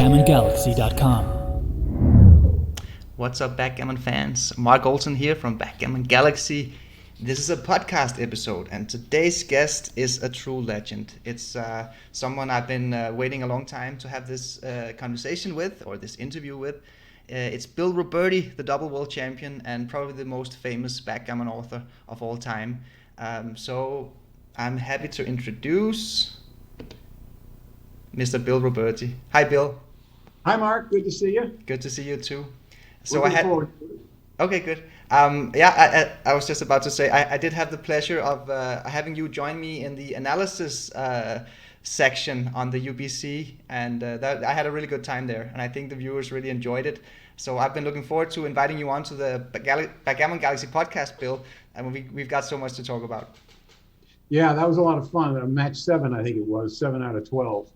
backgammongalaxy.com. What's up, Backgammon fans? Marc here from Backgammon Galaxy. This is a podcast episode, and today's guest is a true legend. It's someone I've been waiting a long time to have this conversation with, or this interview with. It's Bill Robertie, the double world champion, and probably the most famous backgammon author of all time. So I'm happy to introduce Mr. Bill Robertie. Hi, Bill. Hi, Marc. Good to see you. Good to see you too. So Looking forward to it. Okay, good. I was just about to say I did have the pleasure of having you join me in the analysis section on the UBC, and I had a really good time there, and I think the viewers really enjoyed it. So I've been looking forward to inviting you on to the Backgammon Galaxy podcast, Bill, and we've got so much to talk about. Yeah, that was a lot of fun. Match 7, I think it was, 7 out of 12.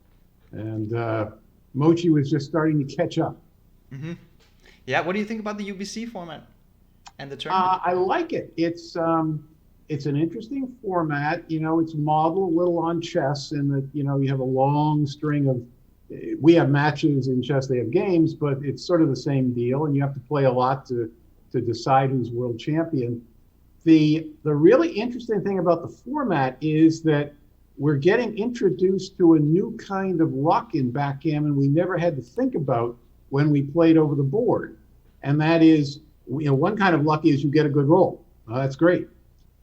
And Mochi was just starting to catch up. Mm-hmm. Yeah, what do you think about the UBC format and the tournament? I like it. It's an interesting format. You know, it's modeled a little on chess in that, you know, you have a long string of, we have matches in chess, they have games, but it's sort of the same deal, and you have to play a lot to decide who's world champion. The really interesting thing about the format is that we're getting introduced to a new kind of luck in backgammon we never had to think about when we played over the board. And that is, you know, one kind of luck is you get a good roll. That's great.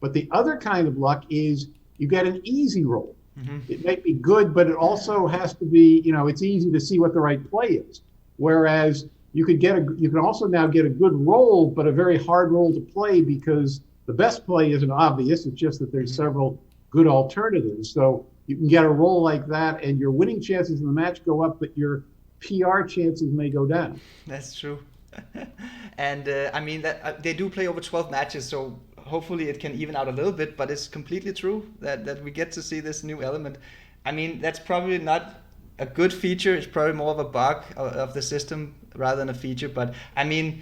But the other kind of luck is you get an easy roll. Mm-hmm. It might be good, but it also has to be, you know, it's easy to see what the right play is. Whereas you can also now get a good roll, but a very hard roll to play because the best play isn't obvious. It's just that there's several good alternatives. So you can get a roll like that and your winning chances in the match go up, but your PR chances may go down. That's true. And I mean, that they do play over 12 matches, so hopefully it can even out a little bit, but it's completely true that we get to see this new element. I mean, that's probably not a good feature. It's probably more of a bug of the system rather than a feature. But I mean,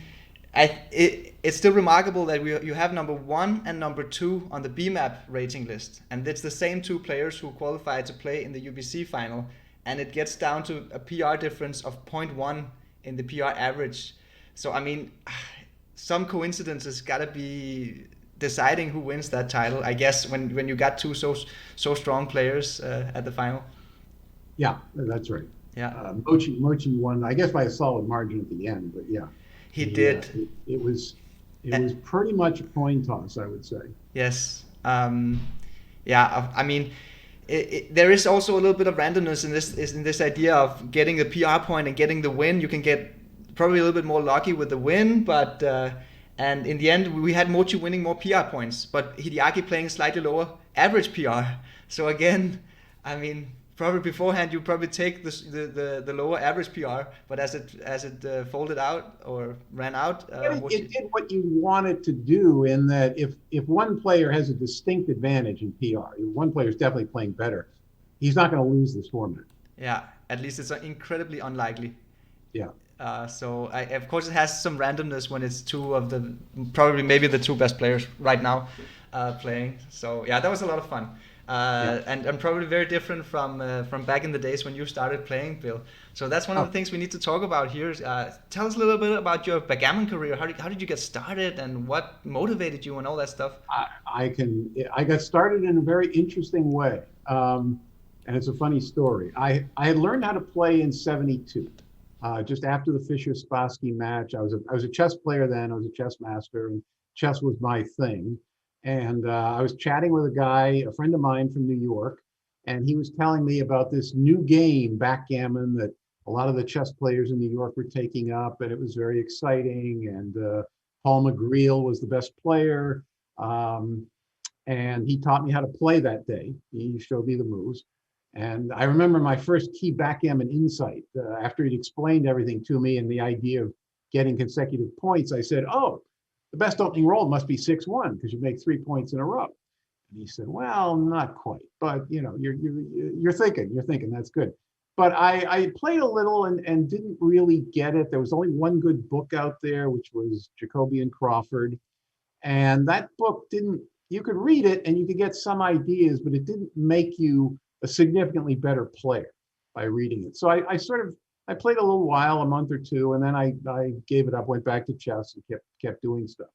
it's still remarkable that you have number 1 and number 2 on the BMAP rating list, and it's the same 2 players who qualified to play in the UBC final, and it gets down to a PR difference of 0.1 in the PR average. So I mean, some coincidences gotta be deciding who wins that title, I guess, when you got 2 so strong players at the final. Yeah, that's right. Yeah, Mochi won, I guess, by a solid margin at the end, but yeah. He did. It was pretty much a coin toss, I would say. Yes. Yeah. I mean, there is also a little bit of randomness in this idea of getting the PR point and getting the win. You can get probably a little bit more lucky with the win, but and in the end we had Mochi winning more PR points, but Hideaki playing slightly lower average PR. So again, I mean, probably beforehand you probably take the lower average PR, but as it folded out or ran out, it did what you wanted to do, in that if one player has a distinct advantage in PR, one player is definitely playing better, he's not going to lose this format. Yeah, at least it's incredibly unlikely. Yeah. So of course it has some randomness when it's 2 of the probably maybe the 2 best players right now playing. So yeah, that was a lot of fun. And probably very different from back in the days when you started playing, Bill. So that's one of the things we need to talk about here. Tell us a little bit about your backgammon career. How did you get started, and what motivated you and all that stuff? I got started in a very interesting way, and it's a funny story. I had learned how to play in '72, just after the Fischer-Spassky match. I was a chess player then. I was a chess master, and chess was my thing. And I was chatting with a friend of mine from New York, and he was telling me about this new game, backgammon, that a lot of the chess players in New York were taking up, and it was very exciting. And Paul McGreal was the best player, and he taught me how to play that day. He showed me the moves. And I remember my first key backgammon insight, after he'd explained everything to me and the idea of getting consecutive points. I said, oh, the best opening roll must be 6-1 because you make 3 points in a row. And he said, well, not quite, but you know, you're thinking that's good. But I played a little and didn't really get it. There was only one good book out there, which was Jacoby and Crawford. And that book you could read it and you could get some ideas, but it didn't make you a significantly better player by reading it. So I I played a little while, a month or two, and then I gave it up, went back to chess and kept doing stuff.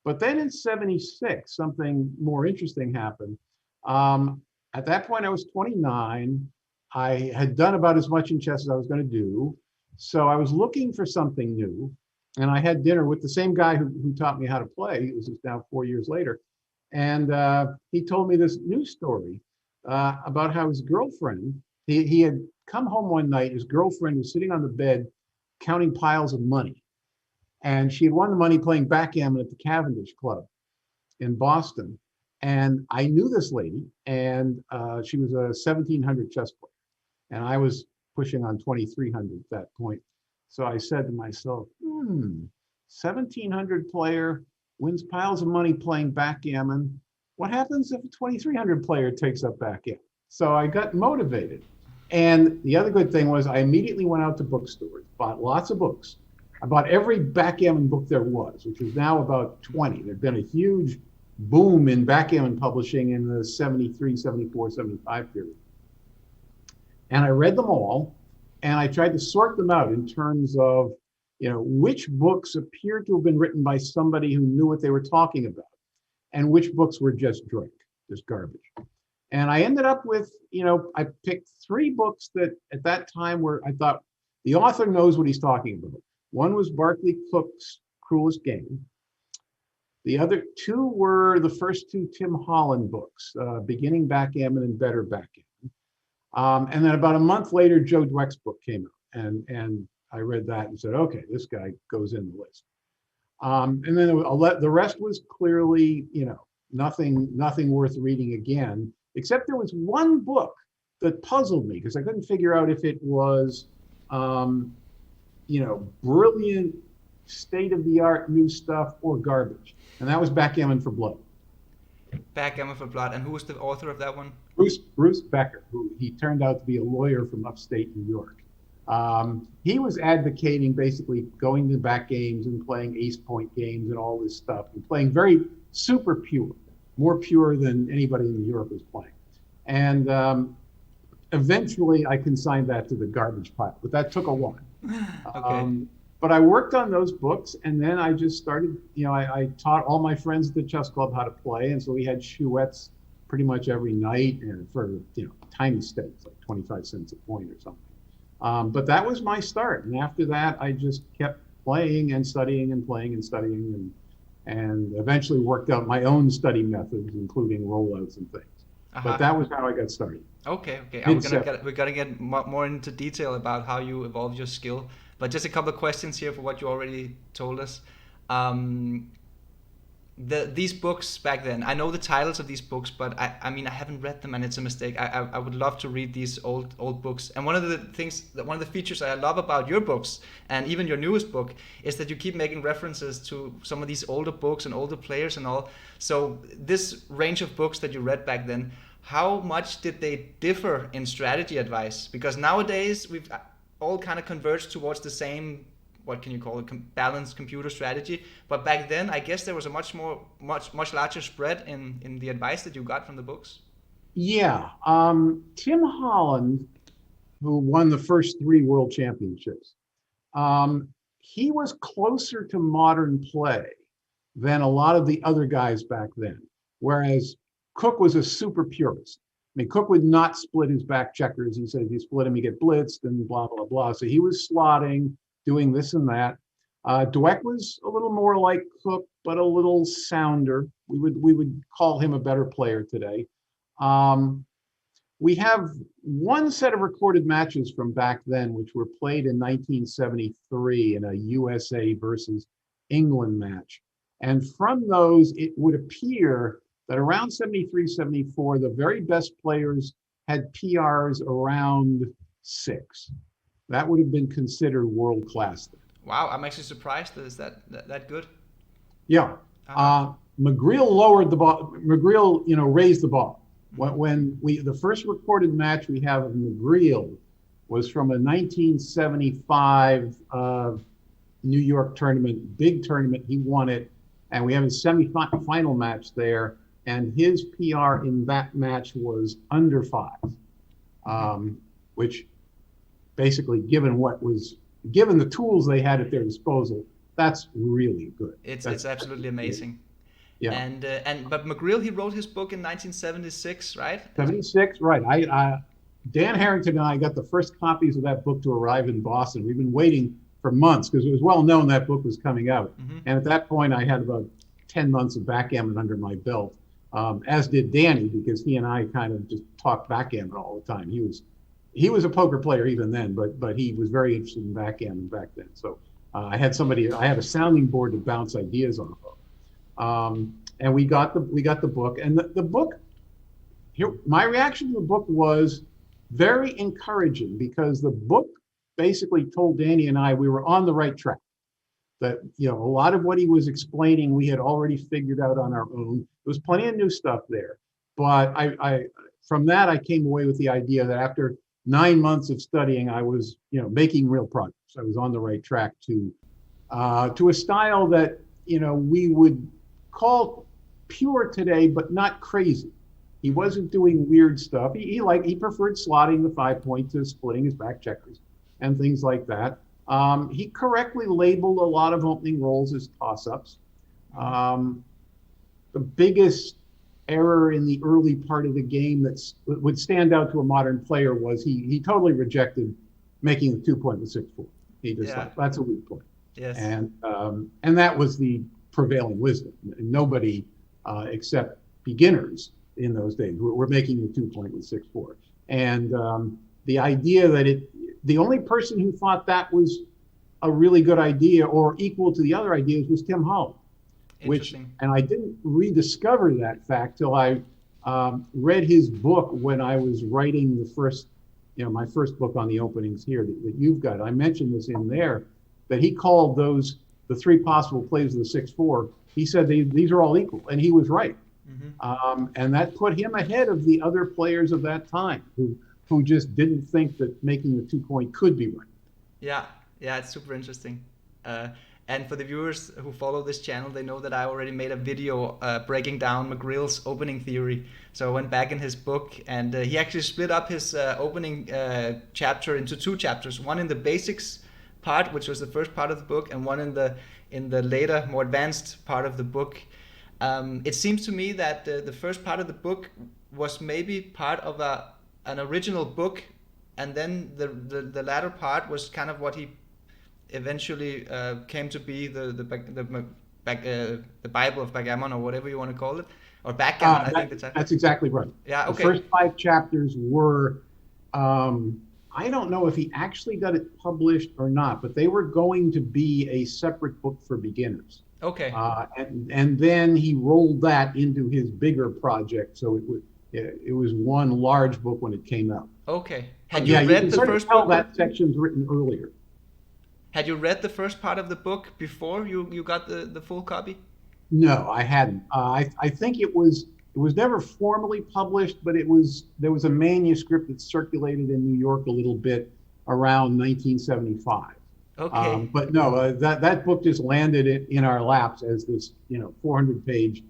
But then in 76, something more interesting happened. At that point, I was 29. I had done about as much in chess as I was going to do. So I was looking for something new. And I had dinner with the same guy who taught me how to play. It was now 4 years later. And he told me this news story about how his girlfriend, he had come home one night, his girlfriend was sitting on the bed counting piles of money. And she had won the money playing backgammon at the Cavendish Club in Boston. And I knew this lady, and she was a 1700 chess player. And I was pushing on 2300 at that point. So I said to myself, 1700 player wins piles of money playing backgammon. What happens if a 2300 player takes up backgammon? So I got motivated. And the other good thing was I immediately went out to bookstores, bought lots of books. I bought every backgammon book there was, which is now about 20. There'd been a huge boom in backgammon publishing in the 73, 74, 75 period. And I read them all, and I tried to sort them out in terms of, which books appeared to have been written by somebody who knew what they were talking about, and which books were just drink, just garbage. And I ended up with, I picked 3 books that at that time were, I thought, the author knows what he's talking about. One was Barclay Cook's Cruelest Game. The other 2 were the first 2 Tim Holland books, Beginning Backgammon and Better Backgammon. And then about a month later, Joe Dweck's book came out, and I read that and said, okay, this guy goes in the list. And then the rest was clearly, nothing worth reading again, except there was one book that puzzled me because I couldn't figure out if it was, brilliant, state-of-the-art new stuff or garbage. And that was Backgammon for Blood. Backgammon for Blood. And who was the author of that one? Bruce Becker, who he turned out to be a lawyer from upstate New York. He was advocating basically going to back games and playing ace point games and all this stuff, and playing very super pure, more pure than anybody in Europe was playing. And eventually I consigned that to the garbage pile, but that took a while. Okay. But I worked on those books, and then I just started, I taught all my friends at the chess club how to play, and so we had chouettes pretty much every night, and for tiny stakes, like 25 cents a point or something. But that was my start, and after that, I just kept playing and studying and playing and studying, and eventually worked out my own study methods, including rollouts and things. But that was how I got started. Okay. We're gonna get more into detail about how you evolved your skill. But just a couple of questions here for what you already told us. These books back then, I know the titles of these books, but I haven't read them, and it's a mistake. I would love to read these old books. And one of the features I love about your books, and even your newest book, is that you keep making references to some of these older books and older players and all. So this range of books that you read back then, how much did they differ in strategy advice? Because nowadays we've all kind of converged towards the same, what can you call it, balanced computer strategy. But back then, I guess there was a much larger spread in the advice that you got from the books. Yeah. Tim Holland, who won the first 3 world championships, he was closer to modern play than a lot of the other guys back then. Whereas Cook was a super purist. Cook would not split his back checkers. He said if you split him, you get blitzed and blah, blah, blah. So he was slotting, doing this and that. Dweck was a little more like Cook, but a little sounder. We would call him a better player today. We have one set of recorded matches from back then, which were played in 1973 in a USA versus England match. And from those, it would appear that around 73, 74, the very best players had PRs around 6. That would have been considered world class then. Wow, I'm actually surprised that it's that good. Yeah. McGreal lowered the ball. McGreal, raised the ball. When the first recorded match we have of McGreal was from a 1975 New York tournament, big tournament. He won it, and we have a semi-final match there. And his PR in that match was under 5, which basically given the tools they had at their disposal, that's really good. It's absolutely amazing. Yeah. But McGreal, he wrote his book in 1976, right? 76, right. Dan Harrington and I got the first copies of that book to arrive in Boston. We've been waiting for months because it was well known that book was coming out. Mm-hmm. And at that point, I had about 10 months of backgammon under my belt, as did Danny, because he and I kind of just talked backgammon all the time. He was a poker player even then, but he was very interested in backgammon back then. So I had a sounding board to bounce ideas off of. And we got the book, and the book. Here, my reaction to the book was very encouraging, because the book basically told Danny and I we were on the right track. That, you know, a lot of what he was explaining we had already figured out on our own. There was plenty of new stuff there, but from that I came away with the idea that after 9 months of studying, I was, you know, making real progress. I was on the right track to a style that, you know, we would call pure today, but not crazy. He wasn't doing weird stuff. He preferred slotting the 5 point to splitting his back checkers and things like that. He correctly labeled a lot of opening rolls as toss-ups. The biggest error in the early part of the game that would stand out to a modern player was he totally rejected making the 2 point with 6-4. He just thought that's a weak point. Yes. And that was the prevailing wisdom. Nobody except beginners in those days were making the 2 point with 6-4. And the idea that the only person who thought that was a really good idea or equal to the other ideas was Tim Holland. And I didn't rediscover that fact till I read his book when I was writing my first book on the openings here that you've got. I mentioned this in there, that he called the 3 possible plays of the 6-4. He said these are all equal, and he was right. Mm-hmm. And that put him ahead of the other players of that time who just didn't think that making the 2 point could be right. Yeah, it's super interesting. And for the viewers who follow this channel, they know that I already made a video breaking down McGreal's opening theory. So I went back in his book, and he actually split up his opening chapter into 2 chapters. One in the basics part, which was the first part of the book, and one in the later, more advanced part of the book. It seems to me that the first part of the book was maybe part of an original book, and then the latter part was kind of what he eventually came to be the Bible of Backgammon, or whatever you want to call it, or Backgammon. I think that's exactly right. Yeah, okay. The first 5 chapters were, I don't know if he actually got it published or not, but they were going to be a separate book for beginners. Okay. And then he rolled that into his bigger project, so it was one large book when it came out. Okay. Had you read the first book? That section's written earlier. Had you read the first part of the book before you got the full copy? No, I hadn't. I think it was never formally published, but there was a manuscript that circulated in New York a little bit around 1975. Okay. But no, that book just landed in our laps as this 400-page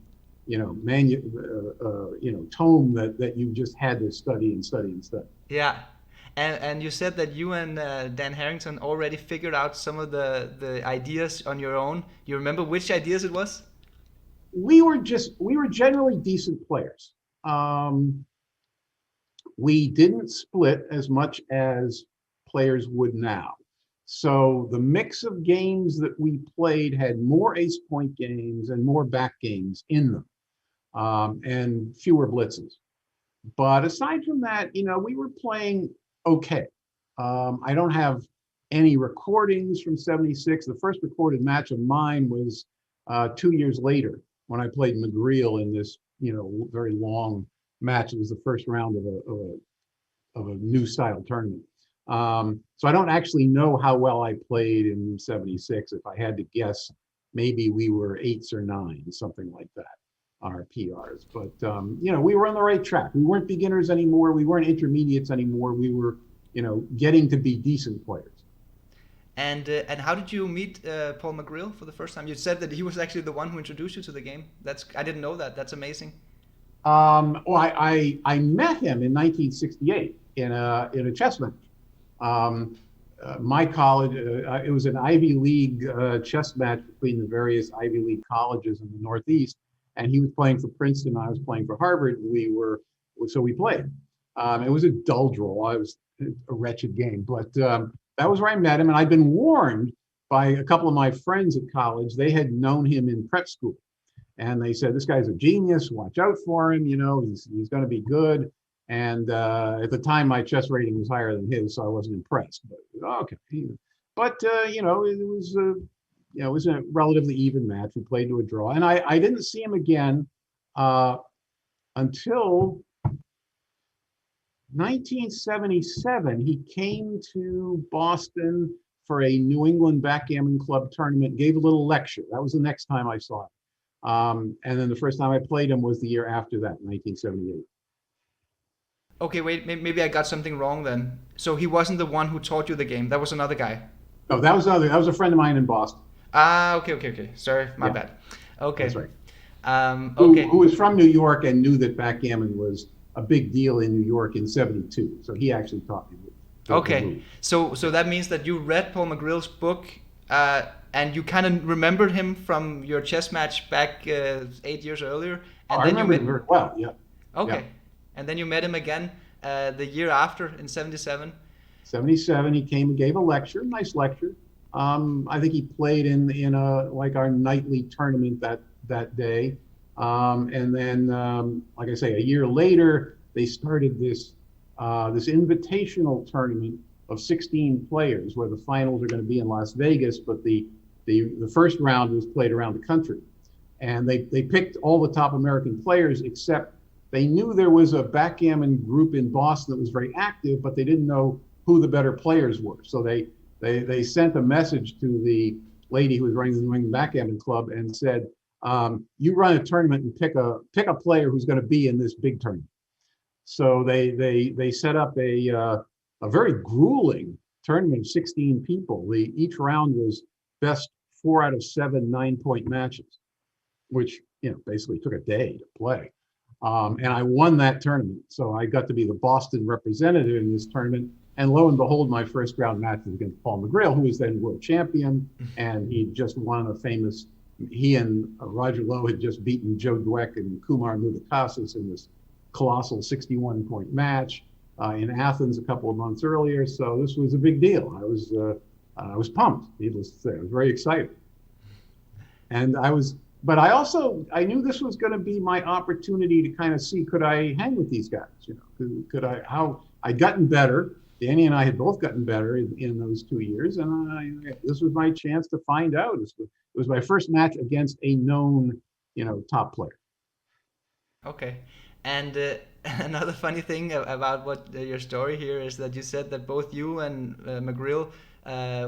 tome that you just had to study and study and study. Yeah. And you said that you and Dan Harrington already figured out some of the ideas on your own. You remember which ideas it was? We were generally decent players. We didn't split as much as players would now. So the mix of games that we played had more ace point games and more back games in them, and fewer blitzes. But aside from that, we were playing okay. I don't have any recordings from 76. The first recorded match of mine was 2 years later when I played McGreal in this, very long match. It was the first round of a new style tournament. So I don't actually know how well I played in 76. If I had to guess, maybe we were 8s or 9s, something like that, on our PRs. But, we were on the right track. We weren't beginners anymore. We weren't intermediates anymore. We were, getting to be decent players. And how did you meet Paul McGreal for the first time? You said that he was actually the one who introduced you to the game. I didn't know that. That's amazing. Well, I met him in 1968 in a chess match. My college, it was an Ivy League chess match between the various Ivy League colleges in the Northeast, and he was playing for Princeton, I was playing for Harvard. So we played. It was a dull draw. It was a wretched game, but that was where I met him, and I'd been warned by a couple of my friends at college. They had known him in prep school, and they said, "This guy's a genius. Watch out for him. You know, he's going to be good." And at the time, my chess rating was higher than his, so I wasn't impressed. But okay, but it was a relatively even match. We played to a draw, and I didn't see him again until 1977. He came to Boston for a New England Backgammon Club tournament, gave a little lecture. That was the next time I saw him. And then the first time I played him was the year after that, 1978. Okay, wait, maybe I got something wrong then. So he wasn't the one who taught you the game. That was another guy. No, that was a friend of mine in Boston. Ah, okay. Sorry, my Yeah, bad. Okay. that's right. Okay. Who was from New York and knew that backgammon was a big deal in New York in '72. So he actually taught me the Okay. move. So that means that you read Paul McGrill's book, and you kind of remembered him from your chess match back 8 years earlier, Oh, and I then you remember met. it very well. Yeah, yeah. Okay. And then you met him again the year after in '77. '77, he came and gave a lecture, nice lecture. I think he played in our nightly tournament that day. And then, like I say, a year later, they started this invitational tournament of 16 players, where the finals are going to be in Las Vegas, but the first round was played around the country. And they picked all the top American players, except they knew there was a backgammon group in Boston that was very active, but they didn't know who the better players were. So they sent a message to the lady who was running the New England Backgammon Club and said, "You run a tournament and pick a player who's going to be in this big tournament." So they set up a very grueling tournament of 16 people. Each round was best 4 out of 7 9-point matches, which basically took a day to play. And I won that tournament, so I got to be the Boston representative in this tournament. And lo and behold, my first round match was against Paul McGrill, who was then world champion, and he just won a famous. He and Roger Lowe had just beaten Joe Dweck and Kumar Mudakasis in this colossal 61-point match in Athens a couple of months earlier. So this was a big deal. I was pumped, needless to say. I was very excited, and but I knew this was going to be my opportunity to kind of see, could I hang with these guys? Could I, how I'd gotten better. Danny and I had both gotten better in those 2 years, and this was my chance to find out. It was my first match against a known, top player. Okay. And another funny thing about your story here is that you said that both you and McGrill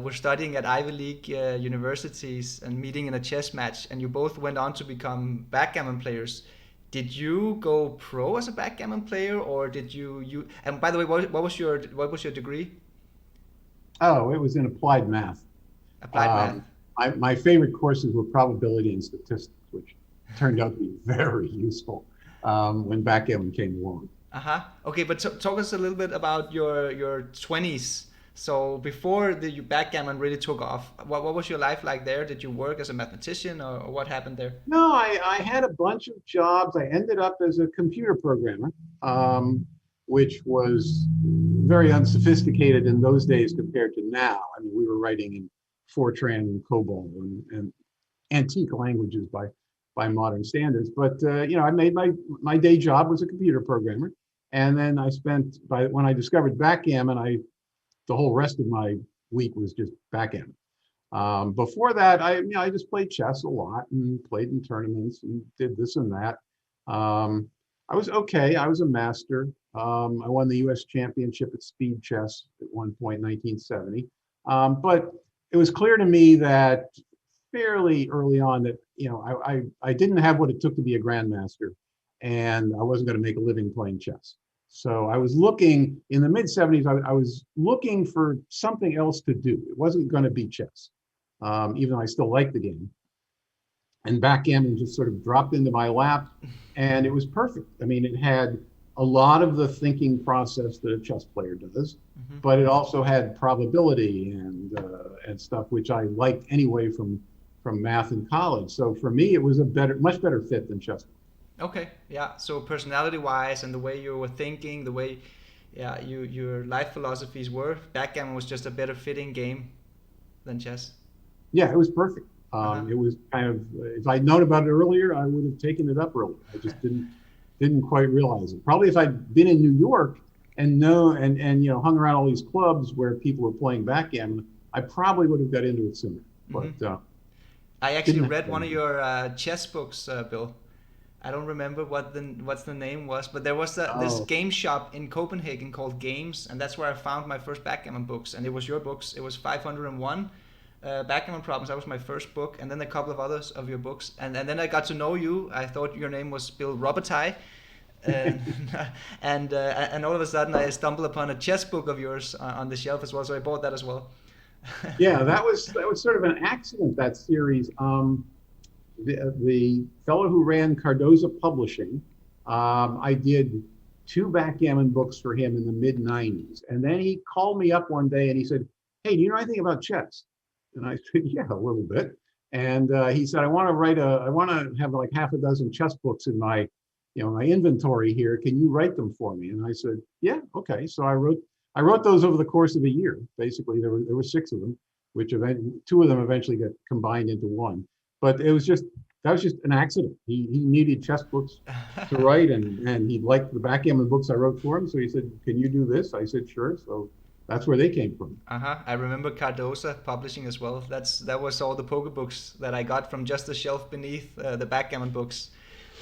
were studying at Ivy League universities and meeting in a chess match, and you both went on to become backgammon players. Did you go pro as a backgammon player, or did you? And by the way, what was your degree? Oh, it was in applied math. Applied math. My favorite courses were probability and statistics, which turned out to be very useful when backgammon came along. Okay, but talk us a little bit about your 20s. So before the backgammon really took off, what was your life like there? Did you work as a mathematician, or what happened there? No, I had a bunch of jobs. I ended up as a computer programmer, which was very unsophisticated in those days compared to now. I mean, we were writing in Fortran and COBOL and antique languages by modern standards. But I made my day job was a computer programmer, and then when I discovered backgammon, the whole rest of my week was just backgammon. Before that, I just played chess a lot and played in tournaments and did this and that. I was okay. I was a master. I won the U.S. championship at speed chess at one point in 1970. But it was clear to me that fairly early on that I didn't have what it took to be a grandmaster, and I wasn't going to make a living playing chess. So I was looking in the mid 70s. I was looking for something else to do. It wasn't going to be chess, even though I still liked the game. And backgammon just sort of dropped into my lap, and it was perfect. I mean, it had a lot of the thinking process that a chess player does, Hmm. but it also had probability and stuff which I liked anyway from math in college. So for me, it was a much better fit than chess. Okay, yeah. So personality-wise, and the way you were thinking, the way, yeah, your life philosophies were, backgammon was just a better fitting game than chess. Yeah, it was perfect. Uh-huh. It was kind of if I'd known about it earlier, I would have taken it up earlier. I just didn't quite realize it. Probably if I'd been in New York and hung around all these clubs where people were playing backgammon, I probably would have got into it sooner. Hmm. But I actually didn't read one of happen. your chess books, Bill. I don't remember what's the name was, but there was this Oh, game shop in Copenhagen called Games, and that's where I found my first backgammon books. And it was your books. It was 501 backgammon problems. That was my first book, and then a couple of others of your books. And then I got to know you. I thought your name was Bill Robertie, and and all of a sudden I stumbled upon a chess book of yours on the shelf as well. So I bought that as well. yeah, that was sort of an accident, that series. The fellow who ran Cardoza Publishing, I did two backgammon books for him in the mid 90s. And then he called me up one day and he said, "Hey, do you know anything about chess?" And I said, "Yeah, a little bit." And he said, I want to have like half a dozen chess books in my inventory here. Can you write them for me?" And I said, "Yeah, okay." So I wrote those over the course of a year. Basically, there were six of them, which two of them eventually got combined into one. But that was just an accident. He needed chess books to write, and he liked the backgammon books I wrote for him. So he said, "Can you do this?" I said, "Sure." So that's where they came from. Uh-huh. I remember Cardoza publishing as well. That was all the poker books that I got from just the shelf beneath the backgammon books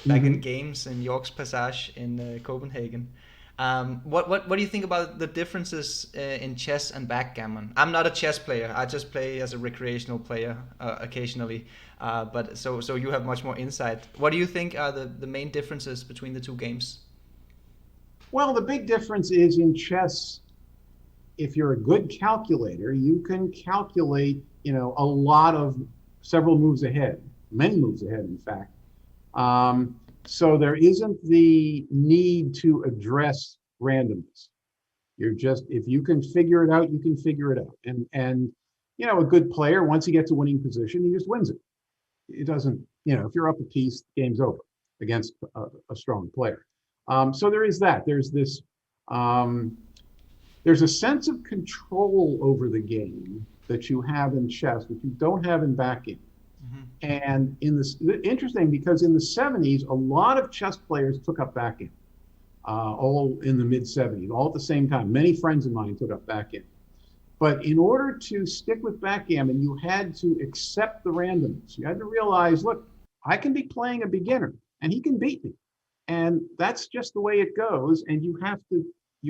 back in Mm-hmm. games in York's Passage in Copenhagen. What do you think about the differences in chess and backgammon? I'm not a chess player. I just play as a recreational player occasionally. But so you have much more insight. What do you think are the main differences between the two games? Well, the big difference is in chess, if you're a good calculator, you can calculate, a lot of several moves ahead, many moves ahead, in fact. So there isn't the need to address randomness. If you can figure it out, you can figure it out. A good player, once he gets a winning position, he just wins it. It doesn't, if you're up a piece, game's over against a strong player. So there is that. Um, there's a sense of control over the game that you have in chess, which you don't have in backgammon. Hmm. And interesting because in the 70s, a lot of chess players took up backgammon, all in the mid 70s, all at the same time. Many friends of mine took up backgammon. But in order to stick with backgammon, you had to accept the randomness. You had to realize, look, I can be playing a beginner and he can beat me. And that's just the way it goes. And you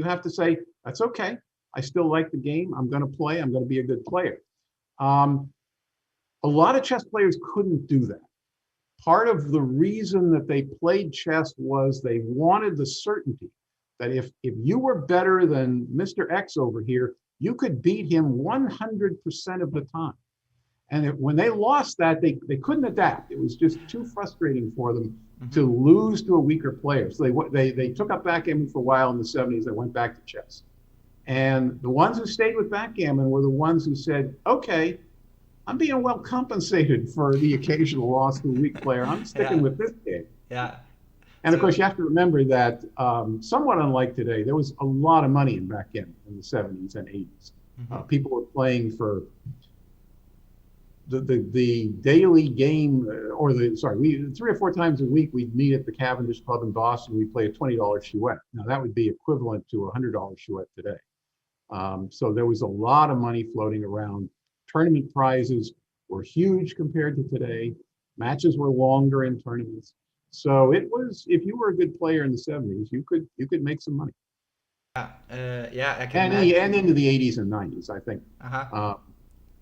have to say, that's okay. I still like the game. I'm going to play. I'm going to be a good player. Um, a lot of chess players couldn't do that. Part of the reason that they played chess was they wanted the certainty that if you were better than Mr. X over here, you could beat him 100% of the time. And when they lost that, they couldn't adapt. It was just too frustrating for them Hmm. to lose to a weaker player. So they took up backgammon for a while in the 70s. They went back to chess. And the ones who stayed with backgammon were the ones who said, okay, I'm being well compensated for the occasional loss to a weak player. I'm sticking Yeah, with this game. yeah. And of So. course, you have to remember that somewhat unlike today, there was a lot of money in backgammon in the 70s and 80s. Hmm. People were playing for the daily game, we 3 or 4 times a week we'd meet at the Cavendish Club in Boston. We'd play a $20 chouette. Now that would be equivalent to a $100 chouette today. So there was a lot of money floating around. Tournament prizes were huge compared to today. Matches were longer in tournaments. So it was, if you were a good player in the 70s, you could make some money. Yeah, yeah, I can And imagine. into the 80s and 90s, I think. Uh-huh. Uh,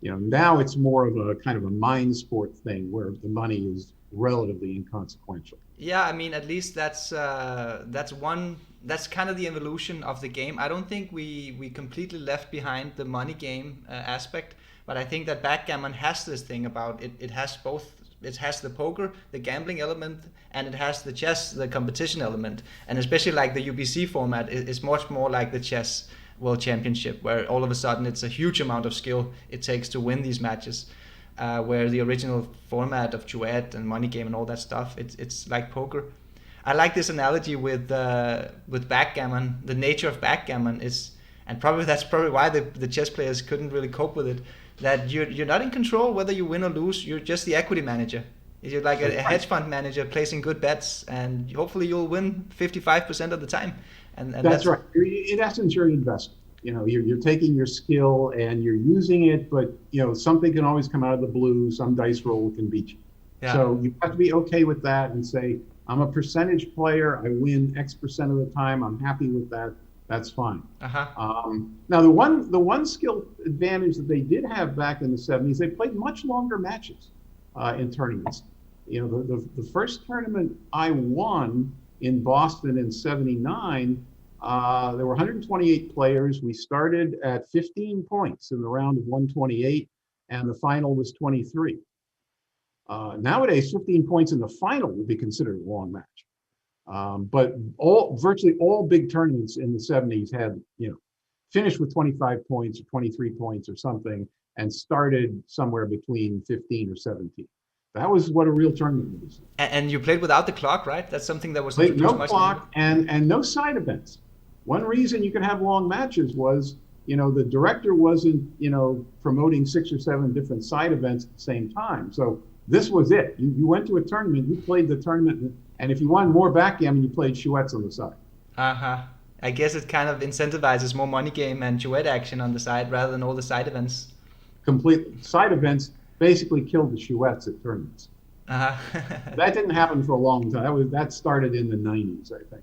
now it's more of a kind of a mind sport thing where the money is relatively inconsequential. Yeah, I mean, at least that's kind of the evolution of the game. I don't think we completely left behind the money game aspect, but I think that backgammon has this thing about it. It has it has the poker, the gambling element, and it has the chess, the competition element. And especially like the UBC format is much more like the chess World Championship, where all of a sudden it's a huge amount of skill it takes to win these matches. Where the original format of duet and money game and all that stuff, it's like poker. I like this analogy with backgammon. The nature of backgammon is, and that's probably why the chess players couldn't really cope with it. That you're not in control whether you win or lose. You're just the equity manager. You're like a hedge fund manager placing good bets, and hopefully you'll win 55% of the time. And that's right. In essence, you're an investor. You know, you're taking your skill and you're using it, but you know something can always come out of the blue. Some dice roll can beat you. Yeah. So you have to be okay with that and say, I'm a percentage player. I win X% of the time. I'm happy with that. That's fine. Now, the one skill advantage that they did have back in the 70s, they played much longer matches in tournaments. You know, the first tournament I won in Boston in '79. There were 128 players. We started at 15 points in the round of 128, and the final was 23. Nowadays, 15 points in the final would be considered a long match. But virtually all big tournaments in the 70s had, you know, finished with 25 points or 23 points or something, and started somewhere between 15 or 17. That was what a real tournament was. And you played without the clock, right? That's something that was introduced no clock and no side events. One reason you could have long matches was, you know, the director wasn't, you know, promoting 6 or 7 different side events at the same time. So this was it. You went to a tournament, you played the tournament, and if you wanted more backgammon, you played chouettes on the side. I guess it kind of incentivizes more money game and duet action on the side rather than all the side events. Completely. Side events basically killed the chouettes at tournaments. That didn't happen for a long time. That started in the 90s, I think.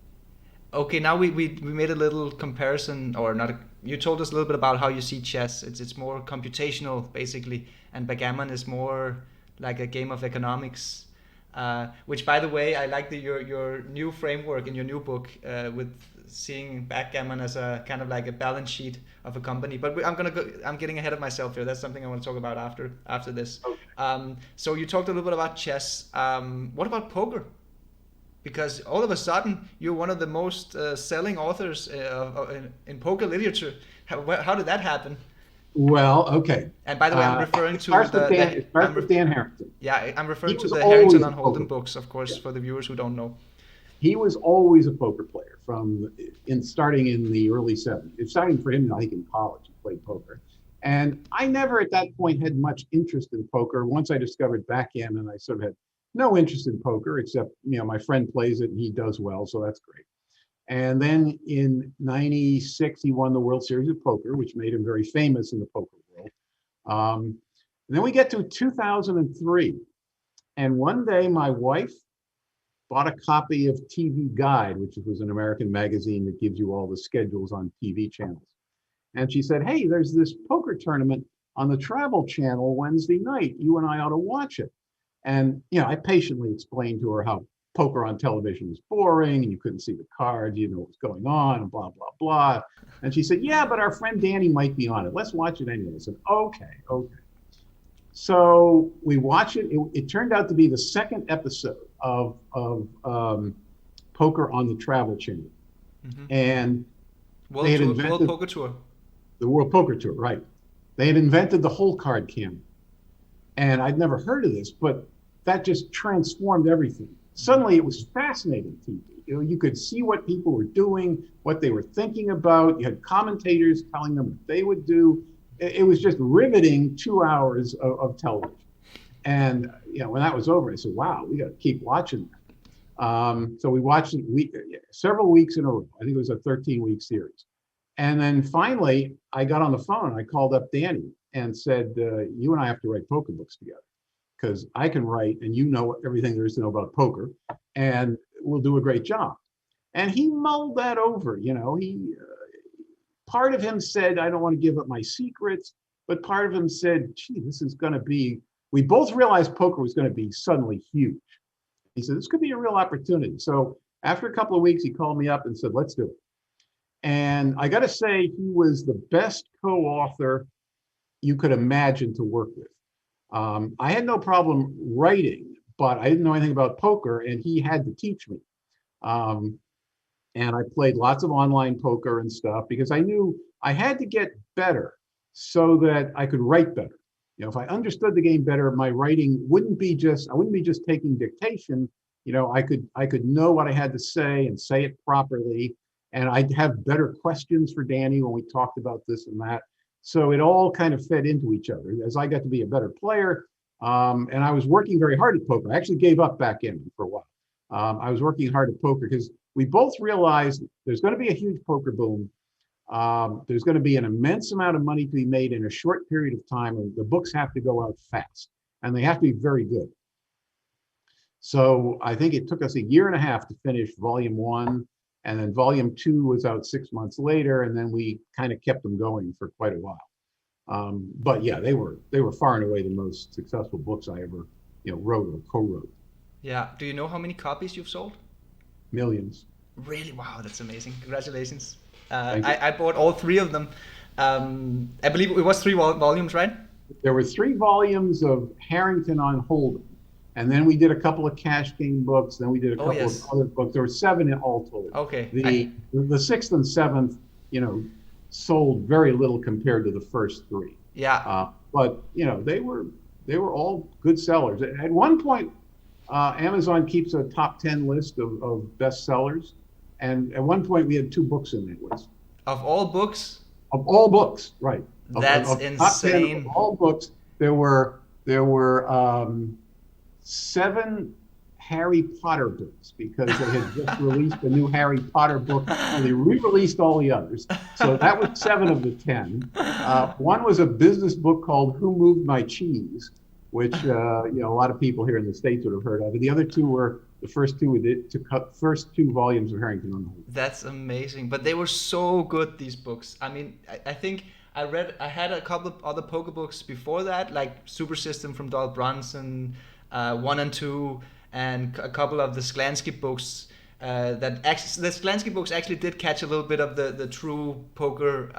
Okay, now we made a little comparison, or not. You told us a little bit about how you see chess. It's more computational, basically, and backgammon is more like a game of economics. Which, by the way, I like your new framework in your new book with seeing backgammon as a kind of like a balance sheet of a company. But I'm getting ahead of myself here. That's something I want to talk about after this. Okay. So you talked a little bit about chess. What about poker? Because all of a sudden you're one of the most selling authors in poker literature. How did that happen? Well, okay. And by the way, I'm referring to it starts with Dan Harrington. Yeah, I'm referring to the Harrington on Holden books, of course, for the viewers who don't know. He was always a poker player starting in the early 70s. Starting for him, I think in college, he played poker. And I never at that point had much interest in poker. Once I discovered backgammon, I sort of had no interest in poker, except, you know, my friend plays it and he does well, so that's great. And then in '96, he won the World Series of Poker, which made him very famous in the poker world. And then we get to 2003. And one day my wife bought a copy of TV Guide, which was an American magazine that gives you all the schedules on TV channels. And she said, hey, there's this poker tournament on the Travel Channel Wednesday night. You and I ought to watch it. And, you know, I patiently explained to her how poker on television was boring and you couldn't see the cards, you know what was going on, and blah, blah, blah. And she said, yeah, but our friend Danny might be on it. Let's watch it anyway. I said, okay. So we watch it. It turned out to be the second episode of Poker on the Travel Channel. Mm-hmm. And they had invented World Poker Tour. The World Poker Tour, right. They had invented the whole card camera. And I'd never heard of this, but that just transformed everything. Suddenly it was fascinating TV. You know, you could see what people were doing, what they were thinking about. You had commentators telling them what they would do. It was just riveting 2 hours of television. And, you know, when that was over, I said, wow, we got to keep watching that. So we watched it several weeks in a row. I think it was a 13-week series. And then finally, I got on the phone. I called up Danny and said, you and I have to write poker books together, because I can write and you know everything there is to know about poker, and we'll do a great job. And he mulled that over. You know, part of him said, I don't want to give up my secrets, but part of him said, gee, this is going to be, we both realized poker was going to be suddenly huge. He said, this could be a real opportunity. So after a couple of weeks, he called me up and said, let's do it. And I got to say, he was the best co-author you could imagine to work with. I had no problem writing, but I didn't know anything about poker, and he had to teach me. Um, and I played lots of online poker and stuff because I knew I had to get better so that I could write better. If I understood the game better, my writing I wouldn't be just taking dictation. I could know what I had to say and say it properly, and I'd have better questions for Danny when we talked about this and that. So it all kind of fed into each other as I got to be a better player. And I was working very hard at poker. I actually gave up backgammon for a while. I was working hard at poker because we both realized there's going to be a huge poker boom. There's going to be an immense amount of money to be made in a short period of time, and the books have to go out fast, and they have to be very good. So I think it took us a year and a half to finish volume 1, and then volume 2 was out 6 months later, and then we kind of kept them going for quite a while. But yeah, they were far and away the most successful books I ever wrote or co-wrote. Yeah. Do you know how many copies you've sold? Millions. Really? Wow, that's amazing. Congratulations. Thank you. I bought all 3 of them. I believe it was 3 volumes, right? There were 3 volumes of Harrington on Hold'em, and then we did a couple of cash game books. Then we did a couple yes. of other books. There were 7 in all told. Okay. The 6th and 7th, sold very little compared to the first 3. Yeah. But they were all good sellers. At one point, Amazon keeps a top 10 list of bestsellers, and at one point we had 2 books in that list. Of all books? Of all books, right? That's of insane. Of all books, there were 7 Harry Potter books because they had just released a new Harry Potter book, and they re-released all the others. So that was 7 of the 10. One was a business book called Who Moved My Cheese, which a lot of people here in the States would have heard of. And the other 2 were the first 2 volumes of Harrington on the Whole. That's amazing. But they were so good, these books. I mean, I think I had a couple of other poker books before that, like Super System from Doyle Brunson, 1 and 2, and a couple of the Sklansky books. The Sklansky books actually did catch a little bit of the true poker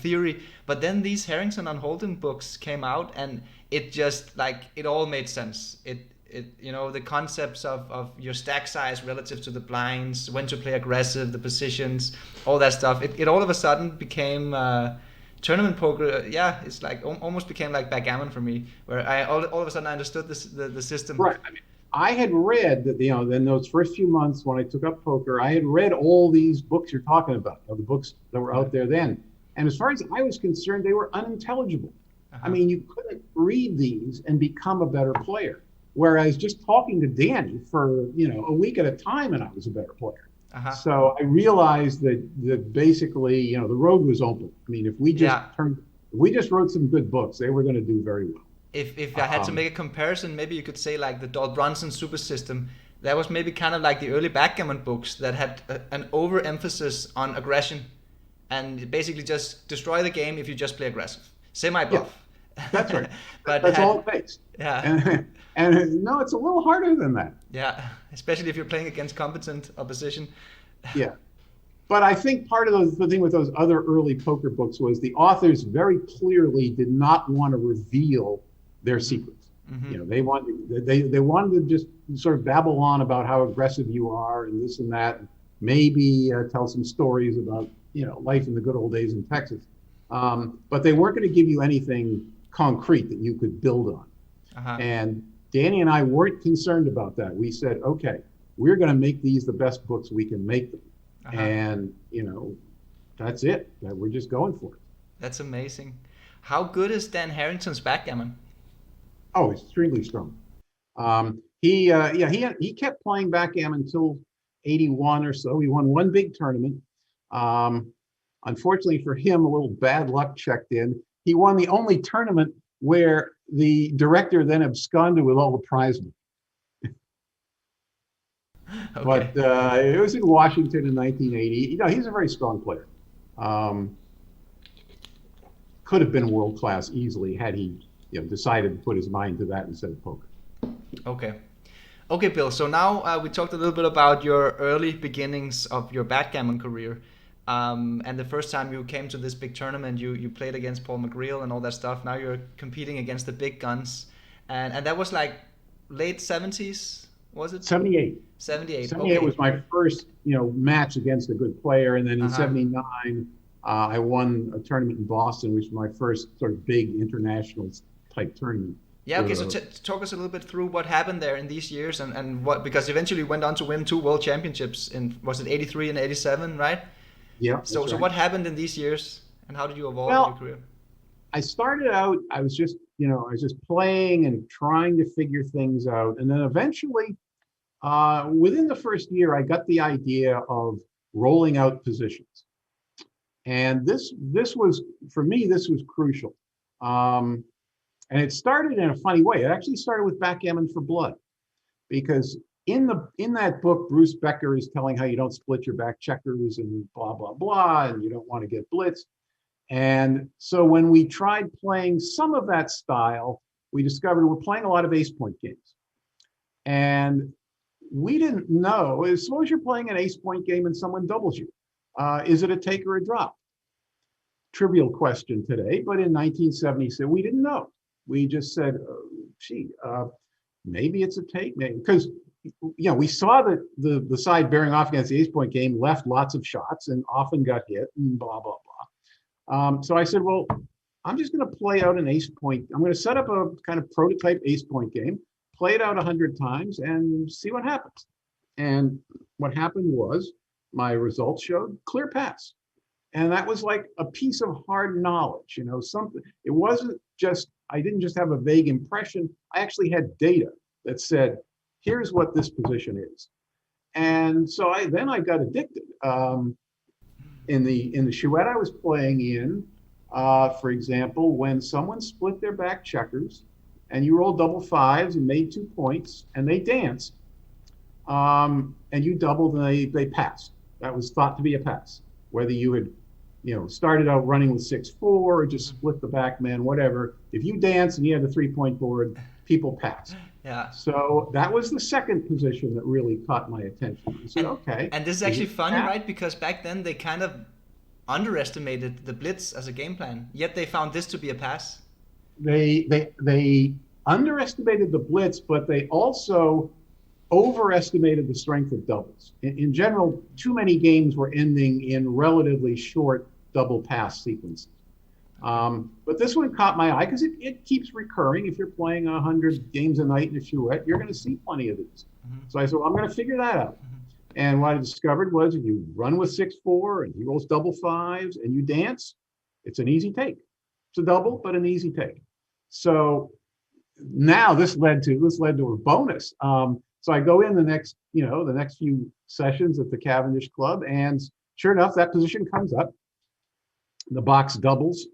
theory, but then these Harrington on Hold'em books came out, and it just it all made sense. The concepts of your stack size relative to the blinds, when to play aggressive, the positions, all that stuff. It all of a sudden became tournament poker. It's almost became like backgammon for me, where I all of a sudden I understood the system. Right. I mean, I had read that, in those first few months when I took up poker, I had read all these books you're talking about, the books that were out there then. And as far as I was concerned, they were unintelligible. I mean, you couldn't read these and become a better player. Whereas just talking to Danny for, a week at a time, and I was a better player. So I realized that basically, the road was open. I mean, if we just wrote some good books, they were going to do very well. If I had to make a comparison, maybe you could say like the Doyle Brunson Super System, that was maybe kind of like the early backgammon books that had an overemphasis on aggression, and basically just destroy the game if you just play aggressive. Semi-bluff. Yeah, that's right. But that's all it takes. Yeah. And no, it's a little harder than that. Yeah, especially if you're playing against competent opposition. Yeah. But I think part of the thing with those other early poker books was the authors very clearly did not want to reveal their secrets. Mm-hmm. They wanted to just sort of babble on about how aggressive you are and this and that, and maybe tell some stories about life in the good old days in Texas. But they weren't going to give you anything concrete that you could build on. And Danny and I weren't concerned about that. We said, okay, we're going to make these the best books we can make them. And, that's it. We're just going for it. That's amazing. How good is Dan Harrington's backgammon? Oh, extremely strong. He kept playing backgammon until 81 or so. He won 1 big tournament. Unfortunately for him, a little bad luck checked in. He won the only tournament where the director then absconded with all the prize money. Okay. But it was in Washington in 1980. He's a very strong player. Could have been world class easily had he decided to put his mind to that instead of poker. Okay, Bill. So now we talked a little bit about your early beginnings of your backgammon career. And the first time you came to this big tournament, you played against Paul McGreal and all that stuff. Now you're competing against the big guns. and that was like late 70s, was it? 78. 78. 78 Okay. was my first, match against a good player. And then in Uh-huh. 79, I won a tournament in Boston, which was my first sort of big international type tournament. Yeah, okay, so talk us a little bit through what happened there in these years and what, because eventually you went on to win two world championships in, was it 83 and 87, right? Yeah, So, that's so right. what happened in these years and how did you evolve in your Well, career? I started out, I was just playing and trying to figure things out. And then eventually, within the first year, I got the idea of rolling out positions. And this was, for me, this was crucial. Um, and it started in a funny way. It actually started with Backgammon for Blood, because in that book, Bruce Becker is telling how you don't split your back checkers and blah, blah, blah, and you don't want to get blitzed. And so when we tried playing some of that style, we discovered we're playing a lot of ace point games. And we didn't know, suppose you're playing an ace point game and someone doubles you. Is it a take or a drop? Trivial question today, but in 1976, we didn't know. We just said, maybe it's a take, maybe, because we saw that the side bearing off against the ace point game left lots of shots and often got hit and blah, blah, blah. So I said, well, I'm just going to play out an ace point. I'm going to set up a kind of prototype ace point game, play it out 100 times and see what happens. And what happened was my results showed clear pass. And that was like a piece of hard knowledge, something. It wasn't just, I didn't just have a vague impression. I actually had data that said, here's what this position is. And so I got addicted. In the chouette I was playing in, for example, when someone split their back checkers and you rolled double fives and made 2 points and they danced, and you doubled and they passed. That was thought to be a pass. Whether you had, started out running with 6-4 or just split the back man, whatever. If you dance and you had a 3-point board, people pass. Yeah. So that was the second position that really caught my attention. I said, okay. And this is actually funny, right? Because back then they kind of underestimated the blitz as a game plan, yet they found this to be a pass. They underestimated the blitz, but they also overestimated the strength of doubles. In general, too many games were ending in relatively short double pass sequences. But this one caught my eye because it keeps recurring. If you're playing 100 games a night in a chouette, you're going to see plenty of these. Mm-hmm. So I said, well, I'm going to figure that out. Mm-hmm. And what I discovered was if you run with 6-4 and he rolls double fives and you dance, it's an easy take. It's a double, but an easy take. So now this led to a bonus. So I go in the next few sessions at the Cavendish Club, and sure enough, that position comes up. The box doubles.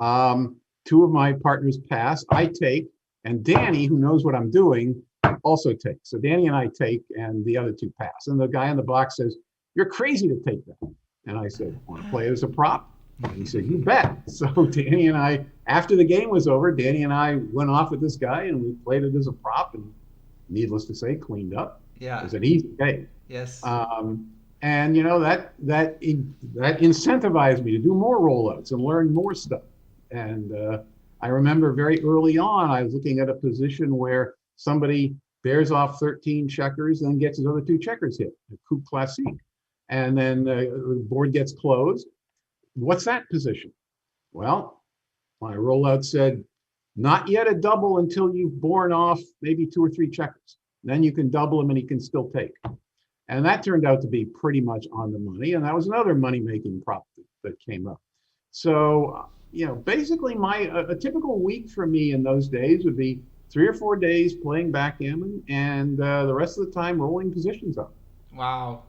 Two of my partners pass. I take, and Danny, who knows what I'm doing, also takes. So Danny and I take, and the other two pass. And the guy in the box says, "You're crazy to take that." And I said, "Want to play it as a prop?" And he said, "You bet." So Danny and I, after the game was over, Danny and I went off with this guy, and we played it as a prop, and needless to say, cleaned up. Yeah. It was an easy day. Yes. And that incentivized me to do more rollouts and learn more stuff. And I remember very early on, I was looking at a position where somebody bears off 13 checkers, then gets his other 2 checkers hit, a coup classique. And then the board gets closed. What's that position? Well, my rollout said, not yet a double until you've borne off maybe 2 or 3 checkers. Then you can double them and he can still take. And that turned out to be pretty much on the money. And that was another money-making prop that came up. So, basically a typical week for me in those days would be 3 or 4 days playing backgammon and the rest of the time rolling positions up. Wow.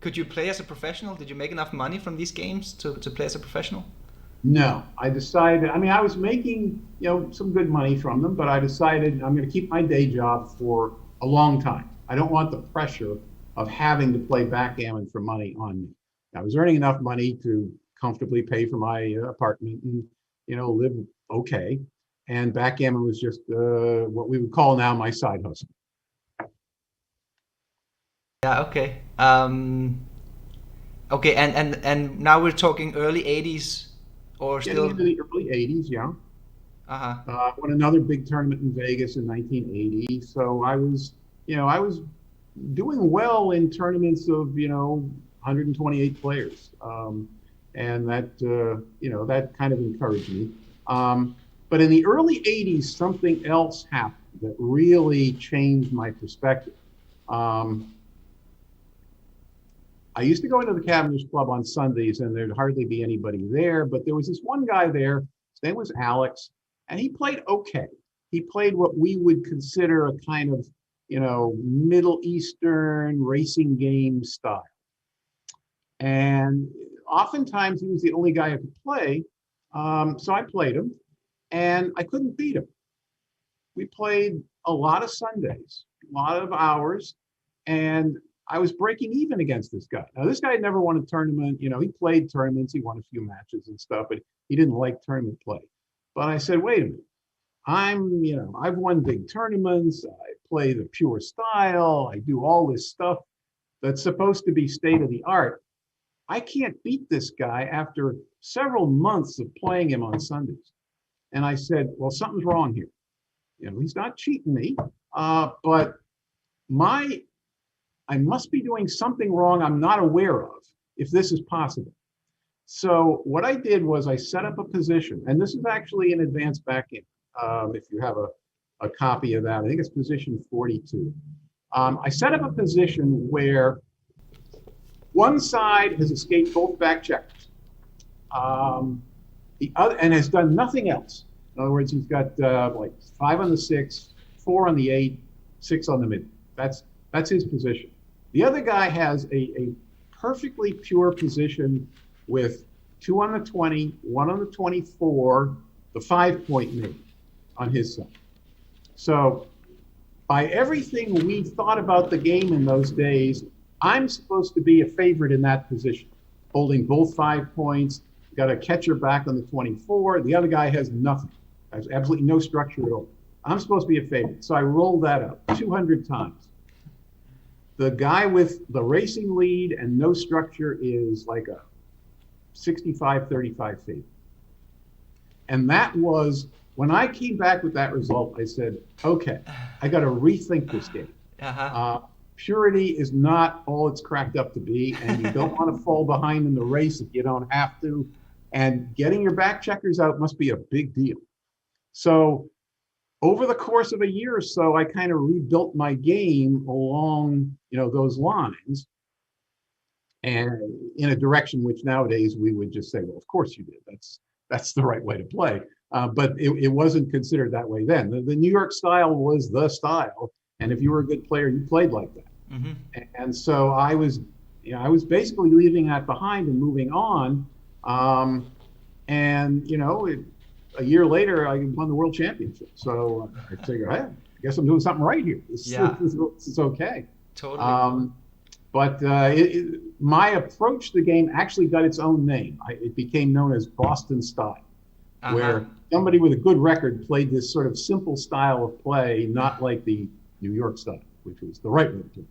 Could you play as a professional? Did you make enough money from these games to play as a professional? No, I decided, I was making, some good money from them, but I decided I'm going to keep my day job for a long time. I don't want the pressure of having to play backgammon for money on me. I was earning enough money to comfortably pay for my apartment and, live okay. And backgammon was just what we would call now my side hustle. Yeah, okay. Okay, and now we're talking early 80s or still? Getting into the early 80s, yeah. Won another big tournament in Vegas in 1980. So I was doing well in tournaments of 128 players, and that that kind of encouraged me. But in the early 80s, something else happened that really changed my perspective. I used to go into the Cavendish Club on Sundays, and there'd hardly be anybody there. But there was this one guy there. His name was Alex, and he played okay. He played what we would consider a kind of, Middle Eastern racing game style. And oftentimes he was the only guy who could play. So I played him, and I couldn't beat him. We played a lot of Sundays, a lot of hours, and I was breaking even against this guy. Now, this guy had never won a tournament. He played tournaments. He won a few matches and stuff, but he didn't like tournament play. But I said, wait a minute. I've won big tournaments. I play the pure style. I do all this stuff that's supposed to be state of the art. I can't beat this guy after several months of playing him on Sundays. And I said, well, something's wrong here. He's not cheating me, but I must be doing something wrong I'm not aware of if this is possible. So what I did was I set up a position, and this is actually an advanced backgammon. If you have a copy of that, I think it's position 42. I set up a position where one side has escaped both back checkers, the other, and has done nothing else. In other words, he's got like 5 on the 6, 4 on the 8, 6 on the mid. That's his position. The other guy has a perfectly pure position with 2 on the 20, 1 on the 24, the 5-point mid on his side. So by everything we thought about the game in those days, I'm supposed to be a favorite in that position, holding both 5 points, got a catcher back on the 24. The other guy has nothing, has absolutely no structure at all. I'm supposed to be a favorite. So I rolled that up 200 times. The guy with the racing lead and no structure is like a 65-35 favorite. And that was, when I came back with that result, I said, okay, I got to rethink this game. Purity is not all it's cracked up to be, and you don't want to fall behind in the race if you don't have to. And getting your back checkers out must be a big deal. So over the course of a year or so, I kind of rebuilt my game along, those lines, and in a direction which nowadays we would just say, well, of course you did. That's the right way to play. But it wasn't considered that way then. The New York style was the style, and if you were a good player, you played like that. Mm-hmm. And so I was basically leaving that behind and moving on. A year later, I won the world championship. So I figured, I guess I'm doing something right here. This is okay. Totally. But my approach to the game actually got its own name. It became known as Boston style, where somebody with a good record played this sort of simple style of play, not like the New York style, which was the right way to play.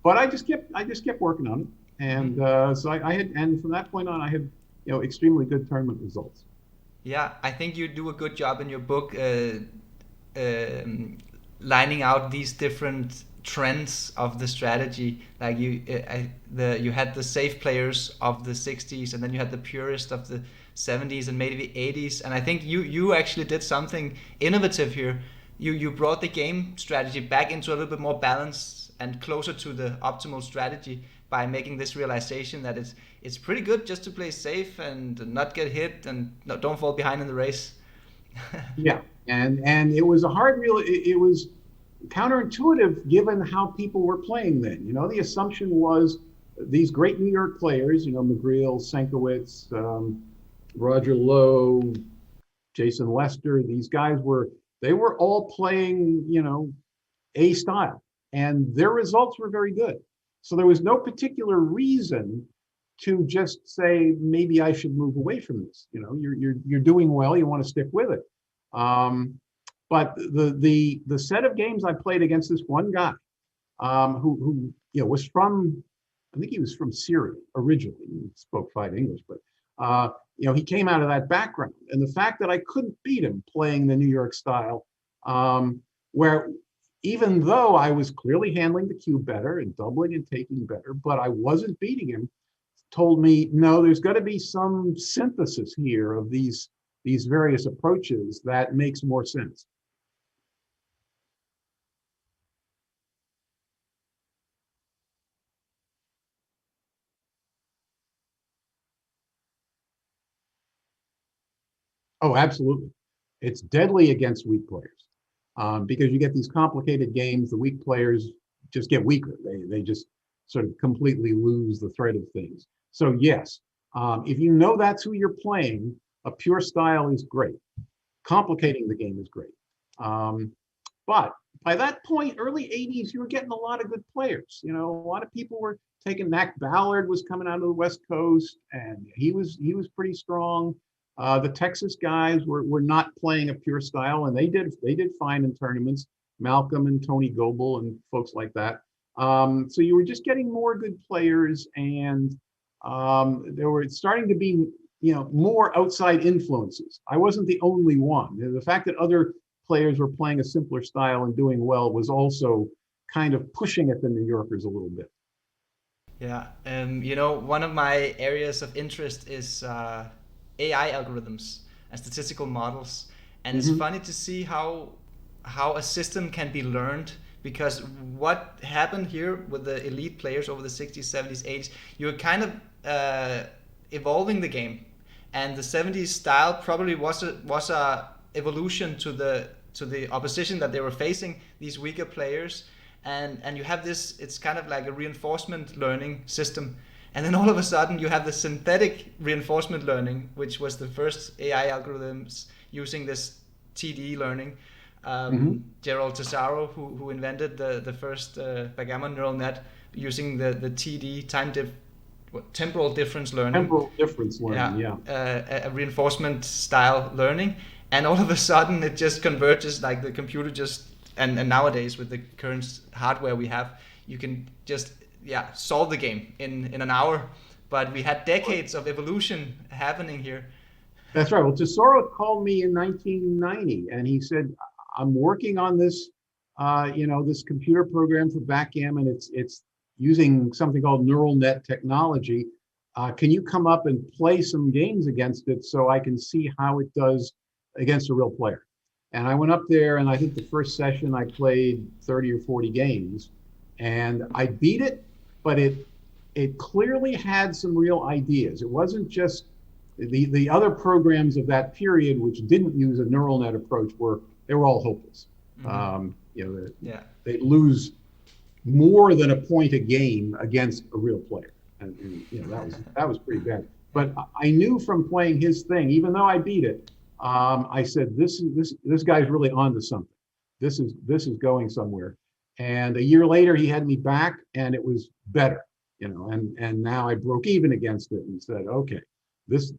But I just kept working on it, and and from that point on, I had extremely good tournament results. Yeah, I think you do a good job in your book lining out these different trends of the strategy. Like you had the safe players of the 60s, and then you had the purist of the 70s and maybe the 80s. And I think you actually did something innovative here. You brought the game strategy back into a little bit more balance and closer to the optimal strategy by making this realization that it's pretty good just to play safe and not get hit and don't fall behind in the race. Yeah, and it was it was counterintuitive given how people were playing then. The assumption was these great New York players, McGreal, Senkowitz, Roger Lowe, Jason Lester, these guys were all playing, a style, and their results were very good. So there was no particular reason to just say, maybe I should move away from this. You're doing well, you want to stick with it. But the set of games I played against this one guy, who was from, I think he was from Syria originally. He spoke fine English, but he came out of that background. And the fact that I couldn't beat him playing the New York style, where even though I was clearly handling the cue better and doubling and taking better, but I wasn't beating him, told me, no, there's got to be some synthesis here of these various approaches that makes more sense. Oh, absolutely. It's deadly against weak players, because you get these complicated games. The weak players just get weaker. They just sort of completely lose the thread of things. So yes, if you know that's who you're playing, a pure style is great. Complicating the game is great. But by that point, early 80s, you were getting a lot of good players. A lot of people were taking. Mac Ballard was coming out of the West Coast, and he was pretty strong. The Texas guys were not playing a pure style, and they did fine in tournaments. Malcolm and Tony Goebel and folks like that. So you were just getting more good players, and there were starting to be more outside influences. I wasn't the only one. The fact that other players were playing a simpler style and doing well was also kind of pushing at the New Yorkers a little bit. Yeah, one of my areas of interest is AI algorithms and statistical models, and it's funny to see how a system can be learned, because what happened here with the elite players over the 60s, 70s, 80s, you're kind of evolving the game, and the 70s style probably was a evolution to the opposition that they were facing, these weaker players, and you have this, it's kind of like a reinforcement learning system. And then all of a sudden you have the synthetic reinforcement learning, which was the first AI algorithms using this TD learning. Gerald Tesaro, who invented the first Backgammon neural net using the TD, temporal difference learning. Temporal difference learning, a reinforcement style learning. And all of a sudden it just converges, like the computer just, and nowadays with the current hardware we have, you can just solve the game in an hour. But we had decades of evolution happening here. That's right. Well, Tesoro called me in 1990, and he said, "I'm working on this, this computer program for backgammon. It's using something called neural net technology. Can you come up and play some games against it so I can see how it does against a real player?" And I went up there, and I think the first session I played 30 or 40 games, and I beat it, but it clearly had some real ideas. It wasn't just the other programs of that period, which didn't use a neural net approach, they were all hopeless. They'd lose more than a point a game against a real player, and that was pretty bad. But I knew from playing his thing, even though I beat it, I said, this guy's really onto something. This is going somewhere. And a year later, he had me back, and it was better, and now I broke even against it and said, okay, this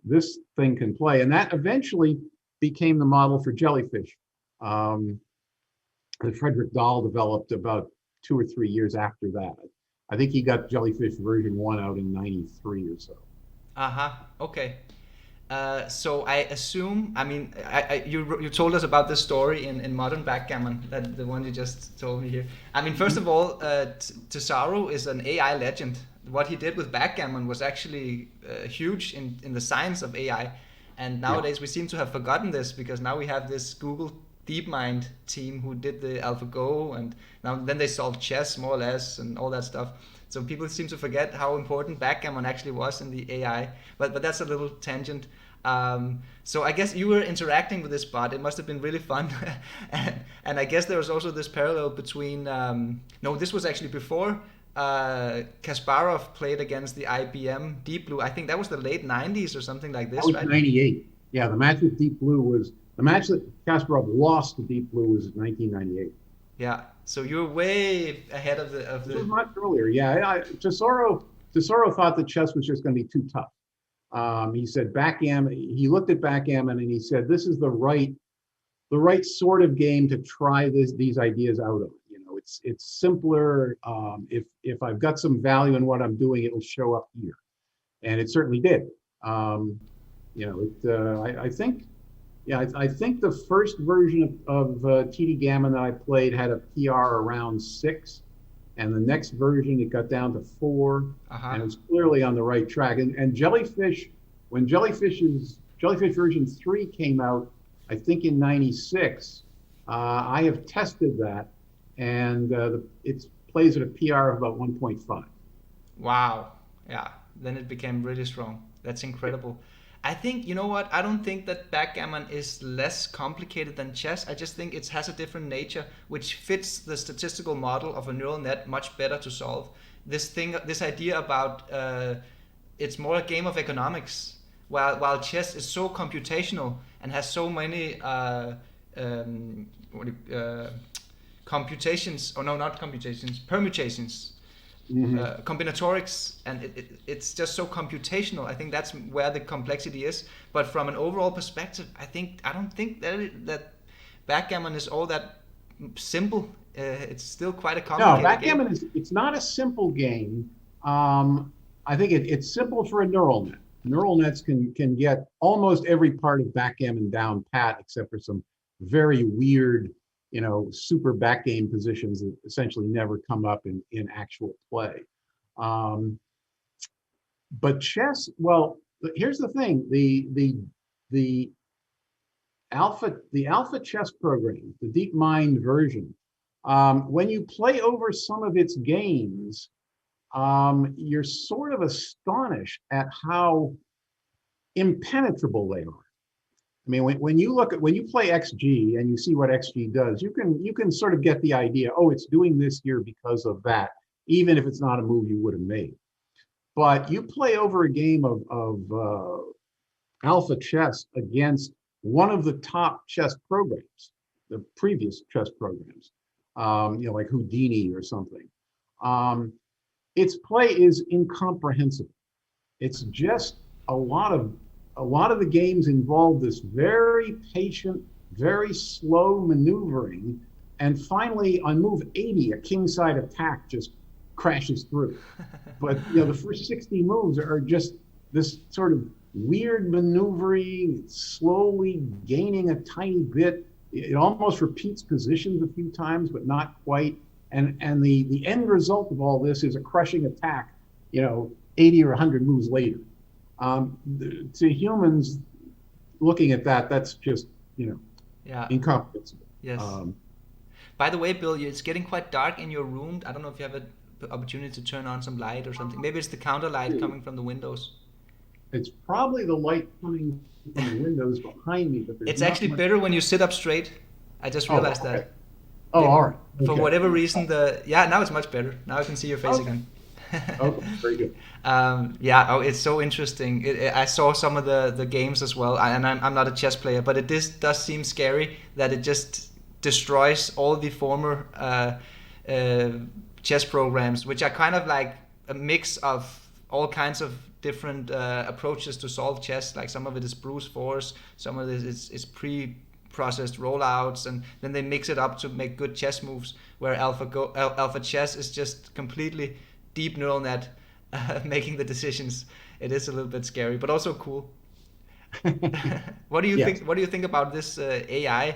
thing can play. And that eventually became the model for jellyfish, that Frederick Dahl developed about 2 or 3 years after that. I think he got jellyfish version 1 out in 93 or so. Okay. So I assume, you told us about this story in Modern Backgammon, that the one you just told me here. First of all, Tesaro is an AI legend. What he did with backgammon was actually huge in the science of AI. And nowadays we seem to have forgotten this, because now we have this Google DeepMind team who did the AlphaGo, and then they solved chess more or less and all that stuff. So people seem to forget how important backgammon actually was in the AI, but that's a little tangent. So I guess you were interacting with this bot. It must have been really fun. and I guess there was also this parallel between, this was actually before Kasparov played against the IBM Deep Blue. I think that was the late 90s or something like this, that was right? 98. Yeah, the match with Deep Blue was, the match that Kasparov lost to Deep Blue was 1998. Yeah, so you're way ahead of the. It was much earlier. Yeah, Tesoro thought that chess was just going to be too tough. He said backgammon. He looked at backgammon and he said, "This is the right sort of game to try these ideas out of. It's simpler. If I've got some value in what I'm doing, it'll show up here," and it certainly did. I think, yeah, I think the first version of TD Gammon that I played had a PR around 6, and the next version it got down to 4, Uh-huh. and it's clearly on the right track. And Jellyfish, when Jellyfish version 3 came out, I think in '96, I have tested that, and it plays at a PR of about 1.5. Wow. Yeah. Then it became really strong. That's incredible. I think, you know what? I don't think that backgammon is less complicated than chess. I just think it has a different nature, which fits the statistical model of a neural net much better to solve. This idea about it's more a game of economics, while chess is so computational and has so many um, computations, or no, not computations, permutations, Hmm. combinatorics, and it's just so computational. I think that's where the complexity is. But from an overall perspective, I don't think that backgammon is all that simple. It's still quite a No, complicated game. backgammon it's not a simple game. I think it's simple for a neural net. Neural nets can get almost every part of backgammon down pat, except for some very weird, super backgame positions that essentially never come up in actual play. Um, but chess, well, here's the thing: the the alpha chess program, the DeepMind version. When you play over some of its games, you're sort of astonished at how impenetrable they are. I mean, when you play XG and you see what XG does, you can sort of get the idea. Oh, it's doing this here because of that, even if it's not a move you would have made. But you play over a game of alpha chess against one of the top chess programs, the previous chess programs, like Houdini or something. Um, its play is incomprehensible. It's just a lot of a lot of the games involve this very patient, very slow maneuvering, and finally on move 80, a kingside attack just crashes through. But the first 60 moves are just this sort of weird maneuvering, slowly gaining a tiny bit. It almost repeats positions a few times, but not quite. And the end result of all this is a crushing attack, 80 or 100 moves later. To humans looking at that, that's just, Yeah. incomprehensible. Yes. Um, By the way, Bill, it's getting quite dark in your room. I don't know if you have an opportunity to turn on some light or something. Maybe it's the counter light coming from the windows. it's probably the light coming from the windows behind me, but there's It's not actually much. better when you sit up straight. I just Oh, realized okay. that. Oh, all right. For Okay. whatever reason, now it's much better. Now I can see your face Okay. again. Okay. Very good. Yeah, oh, it's so interesting. I saw some of the games as well, and I'm not a chess player, but does seem scary that it just destroys all the former uh, chess programs, which are kind of like a mix of all kinds of different approaches to solve chess. Like some of it is brute force, some of it is pre-processed rollouts, and then they mix it up to make good chess moves. Where Alpha Chess is just completely deep neural net making the decisions. It is a little bit scary, but also cool. What do you Yes. think? What do you think about this AI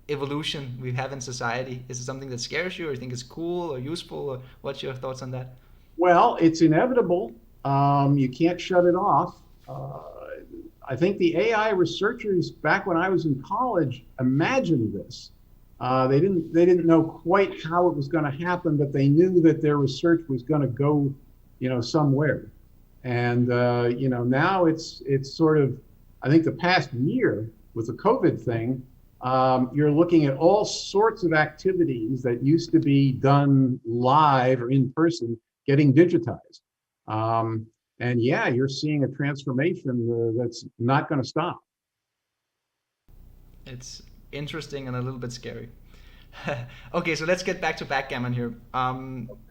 evolution we have in society? Is it something that scares you, or you think it's cool or useful? Or what's your thoughts on that? Well, it's inevitable. You can't shut it off. I think the AI researchers back when I was in college imagined this. They didn't know quite how it was going to happen, but they knew that their research was going to go, somewhere. And now it's sort of, I think the past year with the COVID thing, you're looking at all sorts of activities that used to be done live or in person getting digitized. Um, and yeah, you're seeing a transformation that's not going to stop. It's interesting and a little bit scary. Okay, so let's get back to backgammon here.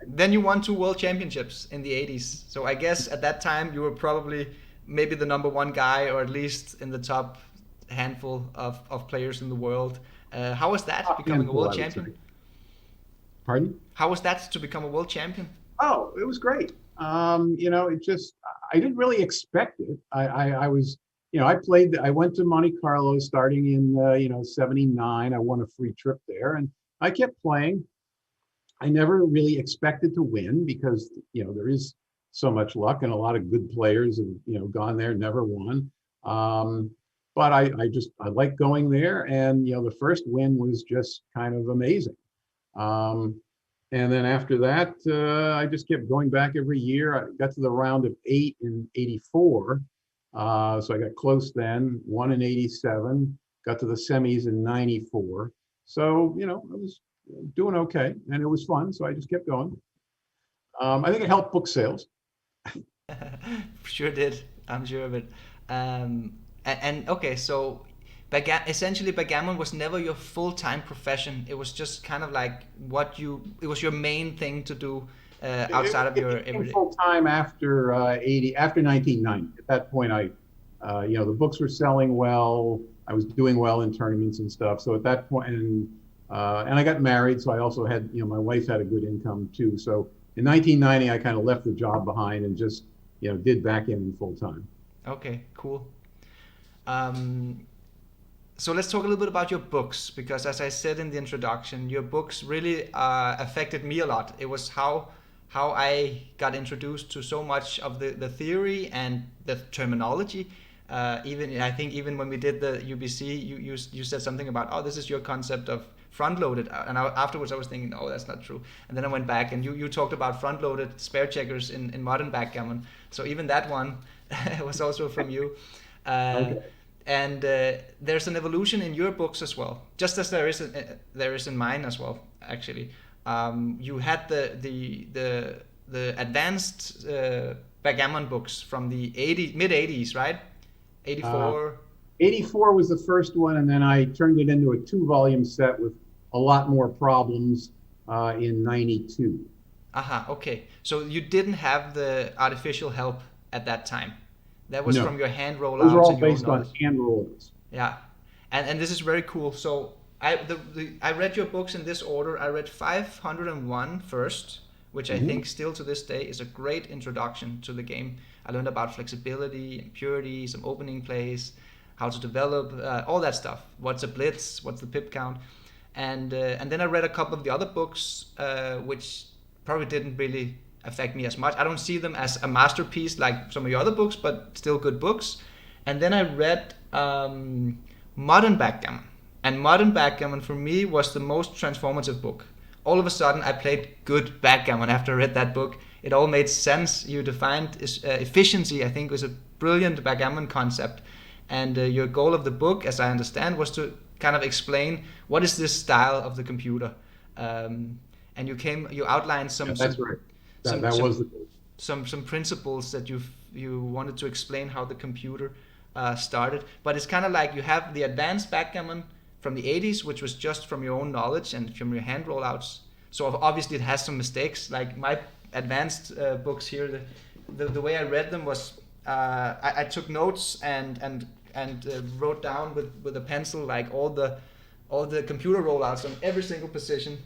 Then you won 2 world championships in the 80s. So I guess at that time you were probably maybe the number one guy, or at least in the top handful of players in the world. How was that Top becoming a handful, world I would say. champion? Pardon? How was that to become a world champion? Oh, it was great. It just, I didn't really expect it. I was, I went to Monte Carlo starting in, 79. I won a free trip there and I kept playing. I never really expected to win because, there is so much luck and a lot of good players have, gone there, never won. Um, but I like going there. And, the first win was just kind of amazing. Um, and then after that, I just kept going back every year. I got to the round of 8 in 84. So I got close then, won in 87, got to the semis in 94. So, I was doing okay and it was fun. So I just kept going. I think it helped book sales. Sure did. I'm sure of it. And okay, so essentially backgammon was never your full-time profession. It was just kind of like it was your main thing to do outside of your It became everyday. full time after 1990. At that point, the books were selling well. I was doing well in tournaments and stuff. So at that point, and I got married, so I also had, my wife had a good income too. So in 1990, I kind of left the job behind and just, did backgammon full time. Okay, cool. Um, so let's talk a little bit about your books because, as I said in the introduction, your books really affected me a lot. It was how I got introduced to so much of the theory and the terminology. Even I think even when we did the UBC, you said something about, oh, this is your concept of front loaded, and afterwards I was thinking, oh, that's not true. And then I went back and you talked about front loaded spare checkers in modern backgammon. So even that one was also from you. Okay. And there's an evolution in your books as well, just as there is in mine as well. Actually, you had the advanced backgammon books from the mid 80s, right? Uh, 84. 84 was the first one, and then I turned it into a 2-volume set with a lot more problems in 92. Aha, okay. So you didn't have the artificial help at that time. That was No, from your hand those are rollouts all and your own based on knowledge. hand rollers. Yeah, and this is very cool. So I read your books in this order. I read 501 first, which I Hmm. think still to this day is a great introduction to the game. I learned about flexibility and purity, some opening plays, how to develop all that stuff. What's a blitz? What's the pip count? And then I read a couple of the other books, which probably didn't really affect me as much. I don't see them as a masterpiece like some of your other books, but still good books. And then I read Modern Backgammon. And Modern Backgammon for me was the most transformative book. All of a sudden, I played good backgammon after I read that book. It all made sense. You defined efficiency, I think, was a brilliant backgammon concept. And your goal of the book, as I understand, was to kind of explain what is this style of the computer. And you outlined Yeah, that's right. That, some that some was the goal. some principles that you wanted to explain how the computer started. But it's kind of like you have the advanced backgammon from the 80s, which was just from your own knowledge and from your hand rollouts. So obviously it has some mistakes. Like my advanced books here, the way I read them was I took notes and wrote down with a pencil like all the computer rollouts on every single position,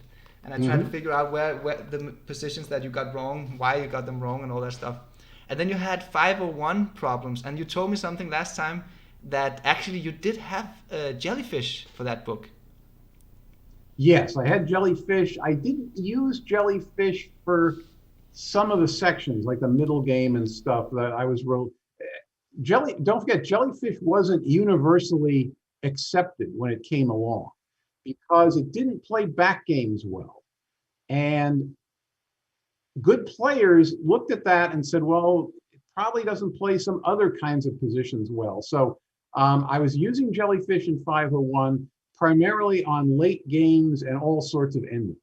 and I tried to Hmm. figure out where the positions that you got wrong, why you got them wrong, and all that stuff. And then you had 501 problems, and you told me something last time that actually you did have jellyfish for that book. Yes, I had jellyfish. I didn't use jellyfish for some of the sections, like the middle game and stuff that I was wrote. Don't forget, jellyfish wasn't universally accepted when it came along because it didn't play back games well. And good players looked at that and said, well, it probably doesn't play some other kinds of positions well. So I was using jellyfish in 501 primarily on late games and all sorts of endings.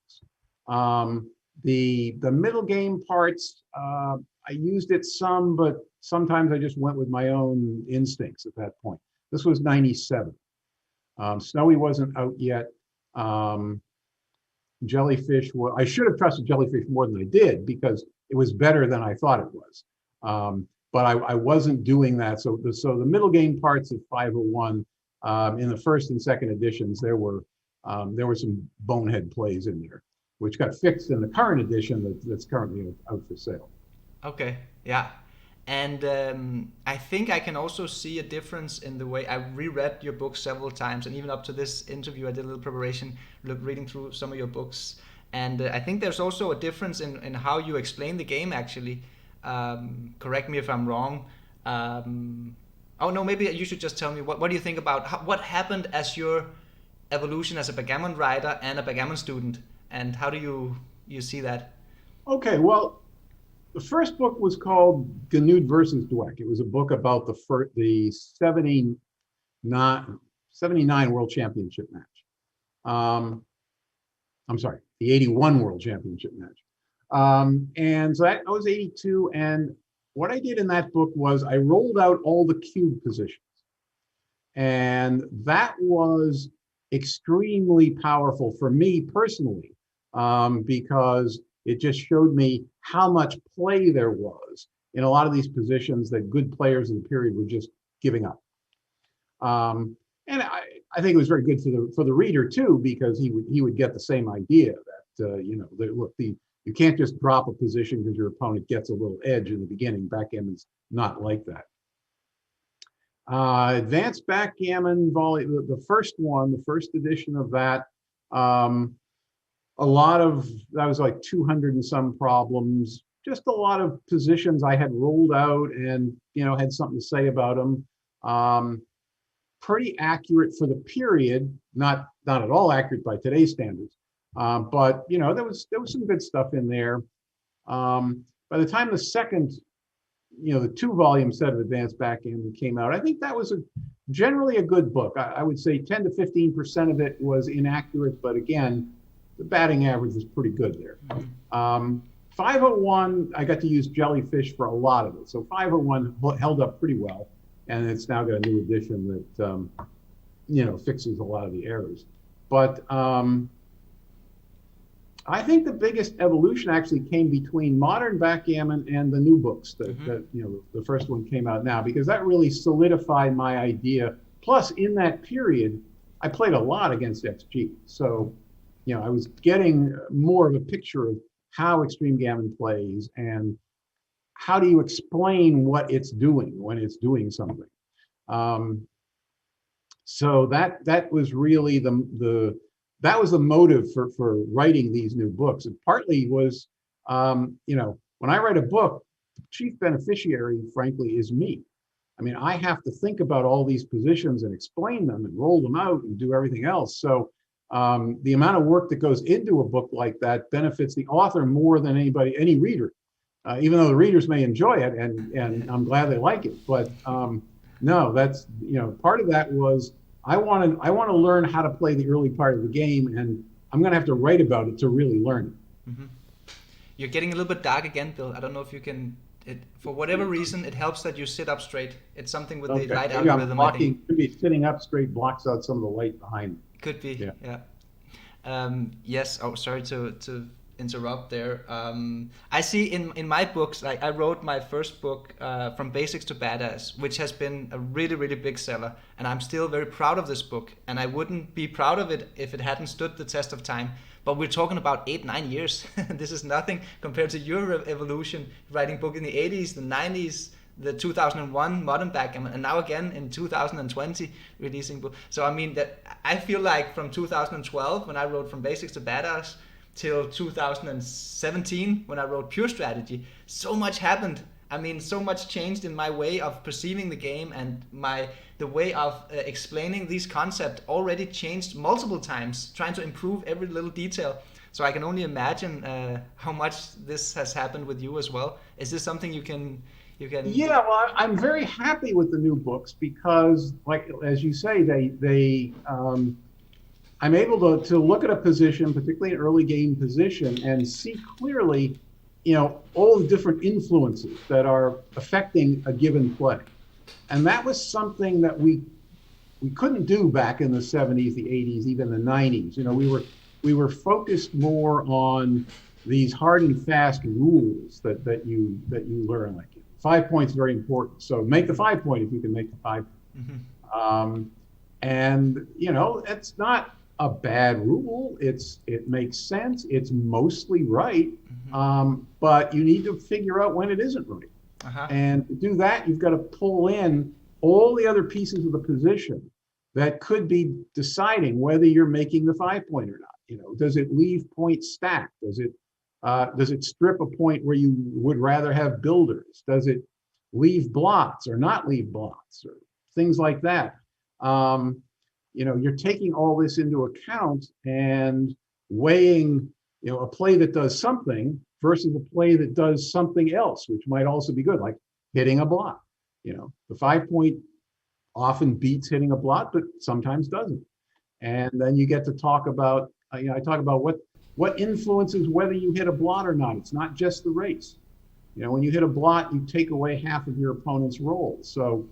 Um, the middle game parts, I used it some, but sometimes I just went with my own instincts at that point. This was 97. Snowy wasn't out yet. Um, Jellyfish, well, I should have trusted jellyfish more than I did because it was better than I thought it was. But I wasn't doing that. So the middle game parts of 501 in the first and second editions, there were some bonehead plays in there, which got fixed in the current edition that's currently out for sale. Okay, yeah. And I think I can also see a difference in the way I reread your book several times, and even up to this interview, I did a little preparation, reading through some of your books. And I think there's also a difference in how you explain the game, actually. Correct me if I'm wrong. Oh, no, maybe you should just tell me what do you think about what happened as your evolution as a backgammon writer and a backgammon student, and how do you see that? Okay, well, the first book was called Ganud versus Dweck. It was a book about the 79 World Championship match. I'm sorry, the 81 World Championship match. And so that was 82. And what I did in that book was I rolled out all the cube positions. And that was extremely powerful for me personally, because it just showed me how much play there was in a lot of these positions that good players in the period were just giving up. And I think it was very good for the reader too, because he would get the same idea that look, you can't just drop a position because your opponent gets a little edge in the beginning. Backgammon's not like that. Advanced Backgammon the first one, the first edition of that, a lot of that was like 200 and some problems, just a lot of positions I had rolled out and had something to say about them. Pretty accurate for the period, not at all accurate by today's standards, but there was some good stuff in there. By the time the second, the 2-volume set of Advanced Backgammon came out, I think that was generally a good book. I would say 10 to 15% of it was inaccurate, but again, the batting average was pretty good there. 501, I got to use Jellyfish for a lot of it. So 501 held up pretty well, and it's now got a new edition that fixes a lot of the errors. But I think the biggest evolution actually came between modern backgammon and the new books that the first one came out now, because that really solidified my idea. Plus, in that period, I played a lot against XG. So, I was getting more of a picture of how Extreme Gammon plays and how do you explain what it's doing when it's doing something. So that was really that was the motive for writing these new books. And partly was, when I write a book, the chief beneficiary, frankly, is me. I mean, I have to think about all these positions and explain them and roll them out and do everything else. So the amount of work that goes into a book like that benefits the author more than any reader, even though the readers may enjoy it, and I'm glad they like it. But no, that's, part of that was I want to learn how to play the early part of the game, and I'm going to have to write about it to really learn it. Mm-hmm. You're getting a little bit dark again, Bill. I don't know if you can. For whatever reason, it helps that you sit up straight. It's something with the light algorithm. Could be sitting up straight blocks out some of the light behind me. Could be, yeah. Yes. Oh, sorry to interrupt there. I see in my books, like I wrote my first book, From Basics to Badass, which has been a really, really big seller, and I'm still very proud of this book, and I wouldn't be proud of it if it hadn't stood the test of time. But we're talking about 8-9 years. This is nothing compared to your evolution, writing book in the 80s, the 90s, the 2001 modern backgammon, and now again in 2020 releasing book. So I mean, that I feel like from 2012 when I wrote From Basics to Badass till 2017 when I wrote Pure Strategy, so much happened. I mean, so much changed in my way of perceiving the game, and the way of explaining these concepts already changed multiple times, trying to improve every little detail. So I can only imagine how much this has happened with you as well. Is this something you can? Yeah, well, I'm very happy with the new books because, like as you say, I'm able to look at a position, particularly an early game position, and see clearly, all the different influences that are affecting a given play. And that was something that we couldn't do back in the 70s, the 80s, even the 90s. We were focused more on these hard and fast rules that you learn. Like 5 points is very important. So make the 5 point if you can make the 5. Mm-hmm. And it's not a bad rule. It makes sense. It's mostly right, but you need to figure out when it isn't right. Uh-huh. And to do that, you've got to pull in all the other pieces of the position that could be deciding whether you're making the 5-point or not. Does it leave points stacked? Does it strip a point where you would rather have builders? Does it leave blots or not leave blots or things like that? You're taking all this into account and weighing, a play that does something versus a play that does something else, which might also be good, like hitting a blot. The 5-point often beats hitting a blot, but sometimes doesn't. And then you get to talk about, I talk about what influences whether you hit a blot or not. It's not just the race. When you hit a blot, you take away half of your opponent's roll. So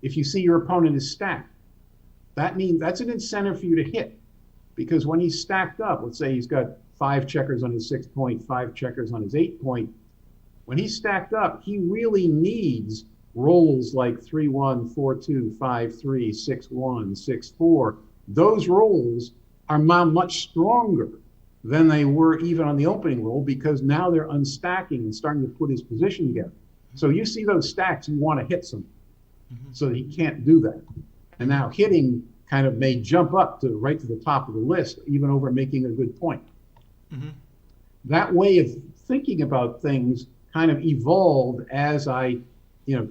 if you see your opponent is stacked, that means that's an incentive for you to hit, because when he's stacked up, let's say he's got 5 checkers on his 6-point, 5 checkers on his 8-point. When he's stacked up, he really needs rolls like 3-1, 4-2, 5-3, 6-1, 6-4. Those rolls are much stronger than they were even on the opening roll, because now they're unstacking and starting to put his position together. So you see those stacks, you want to hit something. So he can't do that. And now hitting kind of may jump up to right to the top of the list, even over making a good point. That way of thinking about things kind of evolved as I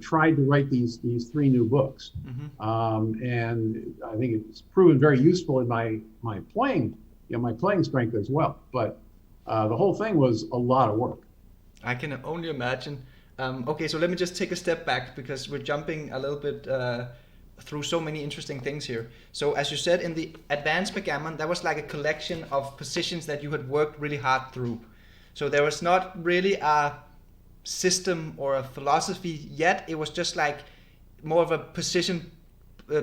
tried to write these 3 new books. And I think it's proven very useful in my playing, my playing strength as well. But the whole thing was a lot of work. I can only imagine. Okay, so let me just take a step back, because we're jumping a little bit through so many interesting things here. So as you said, in the advanced backgammon, that was like a collection of positions that you had worked really hard through. So there was not really a system or a philosophy yet. It was just like more of a position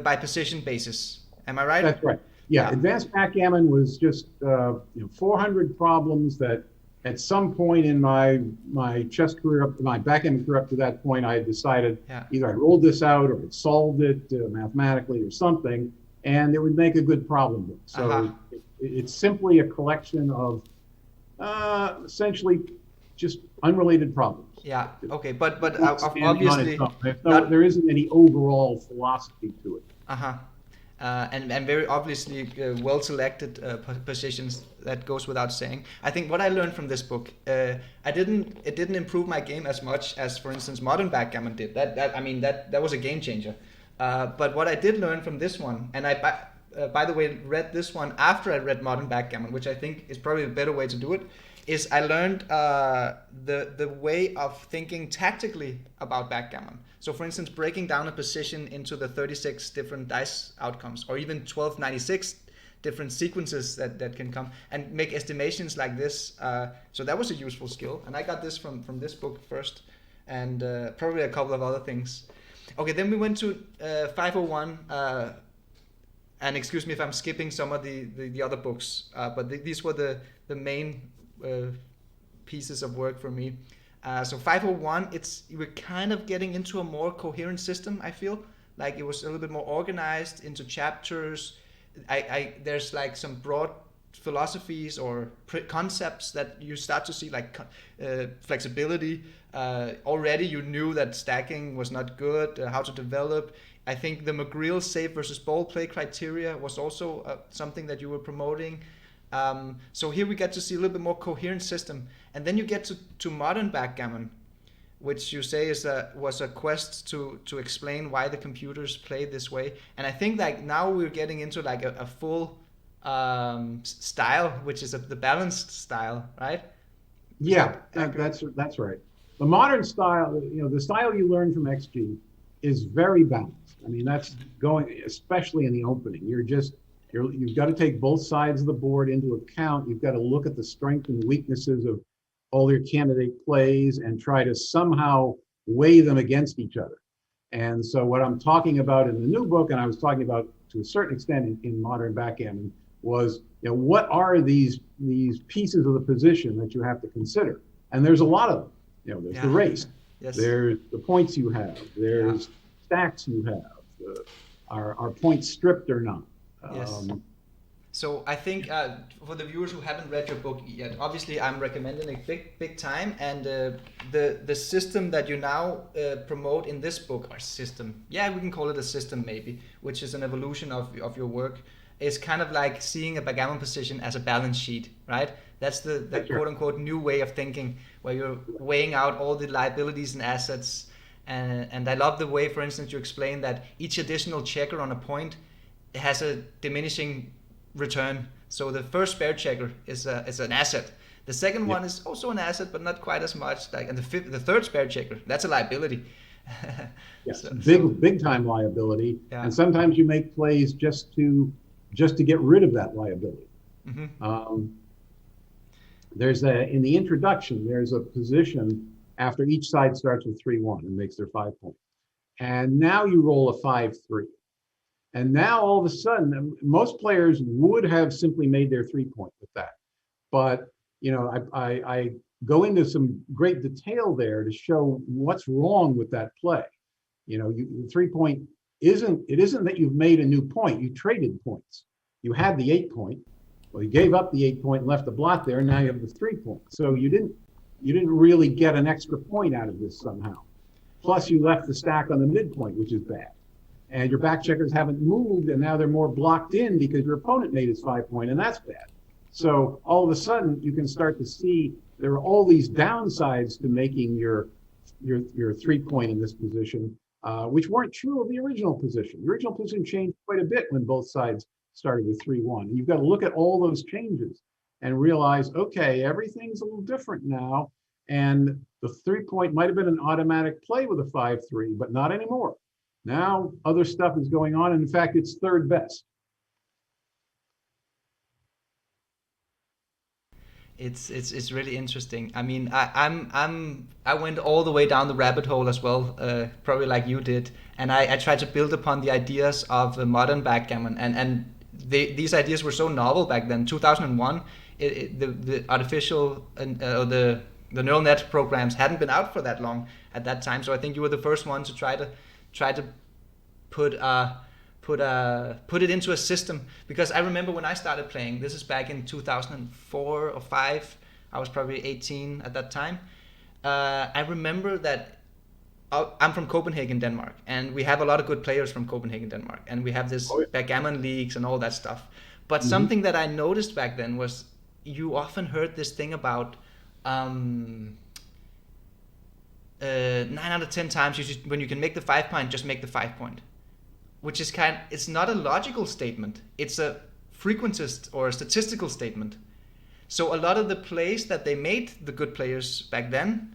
by position basis. Am I right? That's right. Yeah. Advanced backgammon was just 400 problems that at some point in my chess career, my backgammon career up to that point, I had decided either I rolled this out or I'd solved it mathematically or something, and it would make a good problem book. So it's simply a collection of essentially just unrelated problems. Yeah. Okay. But obviously, there isn't any overall philosophy to it. And very obviously well selected positions. That goes without saying. I think what I learned from this book, it didn't improve my game as much as, for instance, modern backgammon did. That was a game changer. But what I did learn from this one, and I by the way read this one after I read modern backgammon, which I think is probably a better way to do it, is I learned the way of thinking tactically about backgammon. So for instance, breaking down a position into the 36 different dice outcomes, or even 1296 different sequences that can come, and make estimations like this. So that was a useful skill, and I got this from this book first, and probably a couple of other things. Okay, then we went to 501, and excuse me if I'm skipping some of the other books, but these were the main pieces of work for me. So 501, we're kind of getting into a more coherent system. I feel like it was a little bit more organized into chapters. There's like some broad philosophies or concepts that you start to see, like flexibility. Already you knew that stacking was not good, how to develop. I think the McGreal save versus ball play criteria was also something that you were promoting. So here we get to see a little bit more coherent system. And then you get to modern backgammon, which you say was a quest to explain why the computers play this way. And I think like now we're getting into like a full style, which is the balanced style, right? Yeah, that's right. The modern style, the style you learn from XG is very balanced. I mean, that's going, especially in the opening. You've got to take both sides of the board into account. You've got to look at the strengths and weaknesses of all your candidate plays and try to somehow weigh them against each other. And so what I'm talking about in the new book, and I was talking about to a certain extent in modern backgammon, was what are these pieces of the position that you have to consider? And there's a lot of them. There's the race. Yes. There's the points you have. There's stacks you have. Are points stripped or not? Yes. So I think for the viewers who haven't read your book yet, obviously I'm recommending it big time. And the system that you now promote in this book, or system, yeah, we can call it a system maybe, which is an evolution of your work, is kind of like seeing a backgammon position as a balance sheet, right? That's the quote unquote new way of thinking, where you're weighing out all the liabilities and assets. And I love the way, for instance, you explain that each additional checker on a point has a diminishing return. So the first spare checker is an asset. The second one is also an asset, but not quite as much. And the third spare checker, that's a liability. Yes, big time liability. Yeah. And sometimes you make plays just to get rid of that liability. Mm-hmm. In the introduction, there's a position after each side starts with 3-1 and makes their 5 point. And now you roll a 5-3. And now all of a sudden, most players would have simply made their 3 point with that. But, I go into some great detail there to show what's wrong with that play. The 3 point isn't that you've made a new point, you traded points. You had the 8 point. Well, you gave up the 8 point and left the blot there, and now you have the 3 point. So you didn't really get an extra point out of this somehow. Plus you left the stack on the midpoint, which is bad. And your back checkers haven't moved, and now they're more blocked in because your opponent made his 5 point, and that's bad. So all of a sudden, you can start to see there are all these downsides to making your 3 point in this position, which weren't true of the original position. The original position changed quite a bit when both sides started with 3-1. And you've got to look at all those changes and realize, okay, everything's a little different now, and the 3 point might have been an automatic play with a 5-3, but not anymore. Now other stuff is going on, and in fact, it's third best. It's really interesting. I mean, I went all the way down the rabbit hole as well, probably like you did, and I tried to build upon the ideas of modern backgammon, and these ideas were so novel back then. 2001, the artificial and the neural net programs hadn't been out for that long at that time. So I think you were the first one to try to put it into a system, because I remember when I started playing, this is back in 2004 or 5, I was probably 18 at that time. I remember that I'm from Copenhagen, Denmark, and we have a lot of good players from Copenhagen, Denmark, and we have this backgammon leagues and all that stuff. But something that I noticed back then was you often heard this thing about 9 out of 10 times when you can make the 5 point, just make the 5 point, which is it's not a logical statement, it's a frequentist or a statistical statement. So a lot of the plays that they made, the good players back then,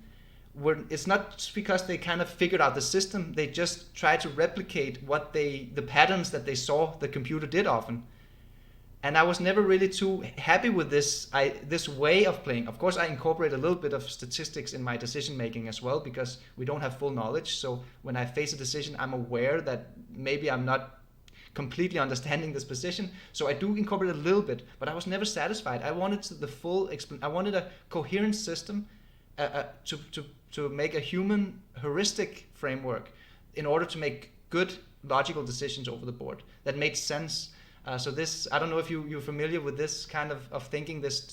it's not just because they kind of figured out the system, they just tried to replicate the patterns that they saw the computer did often. And I was never really too happy with this way of playing. Of course, I incorporate a little bit of statistics in my decision making as well, because we don't have full knowledge. So when I face a decision, I'm aware that maybe I'm not completely understanding this position. So I do incorporate a little bit, but I was never satisfied. I wanted I wanted a coherent system to make a human heuristic framework in order to make good logical decisions over the board that made sense. So this, I don't know if you're familiar with this kind of thinking, this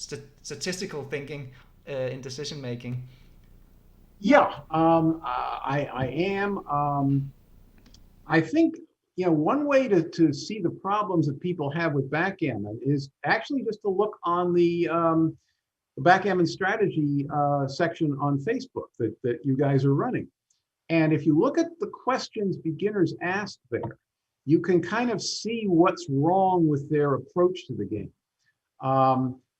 statistical thinking in decision making. Yeah, I am. I think, one way to see the problems that people have with backgammon is actually just to look on the backgammon strategy section on Facebook that you guys are running. And if you look at the questions beginners ask there, you can kind of see what's wrong with their approach to the game.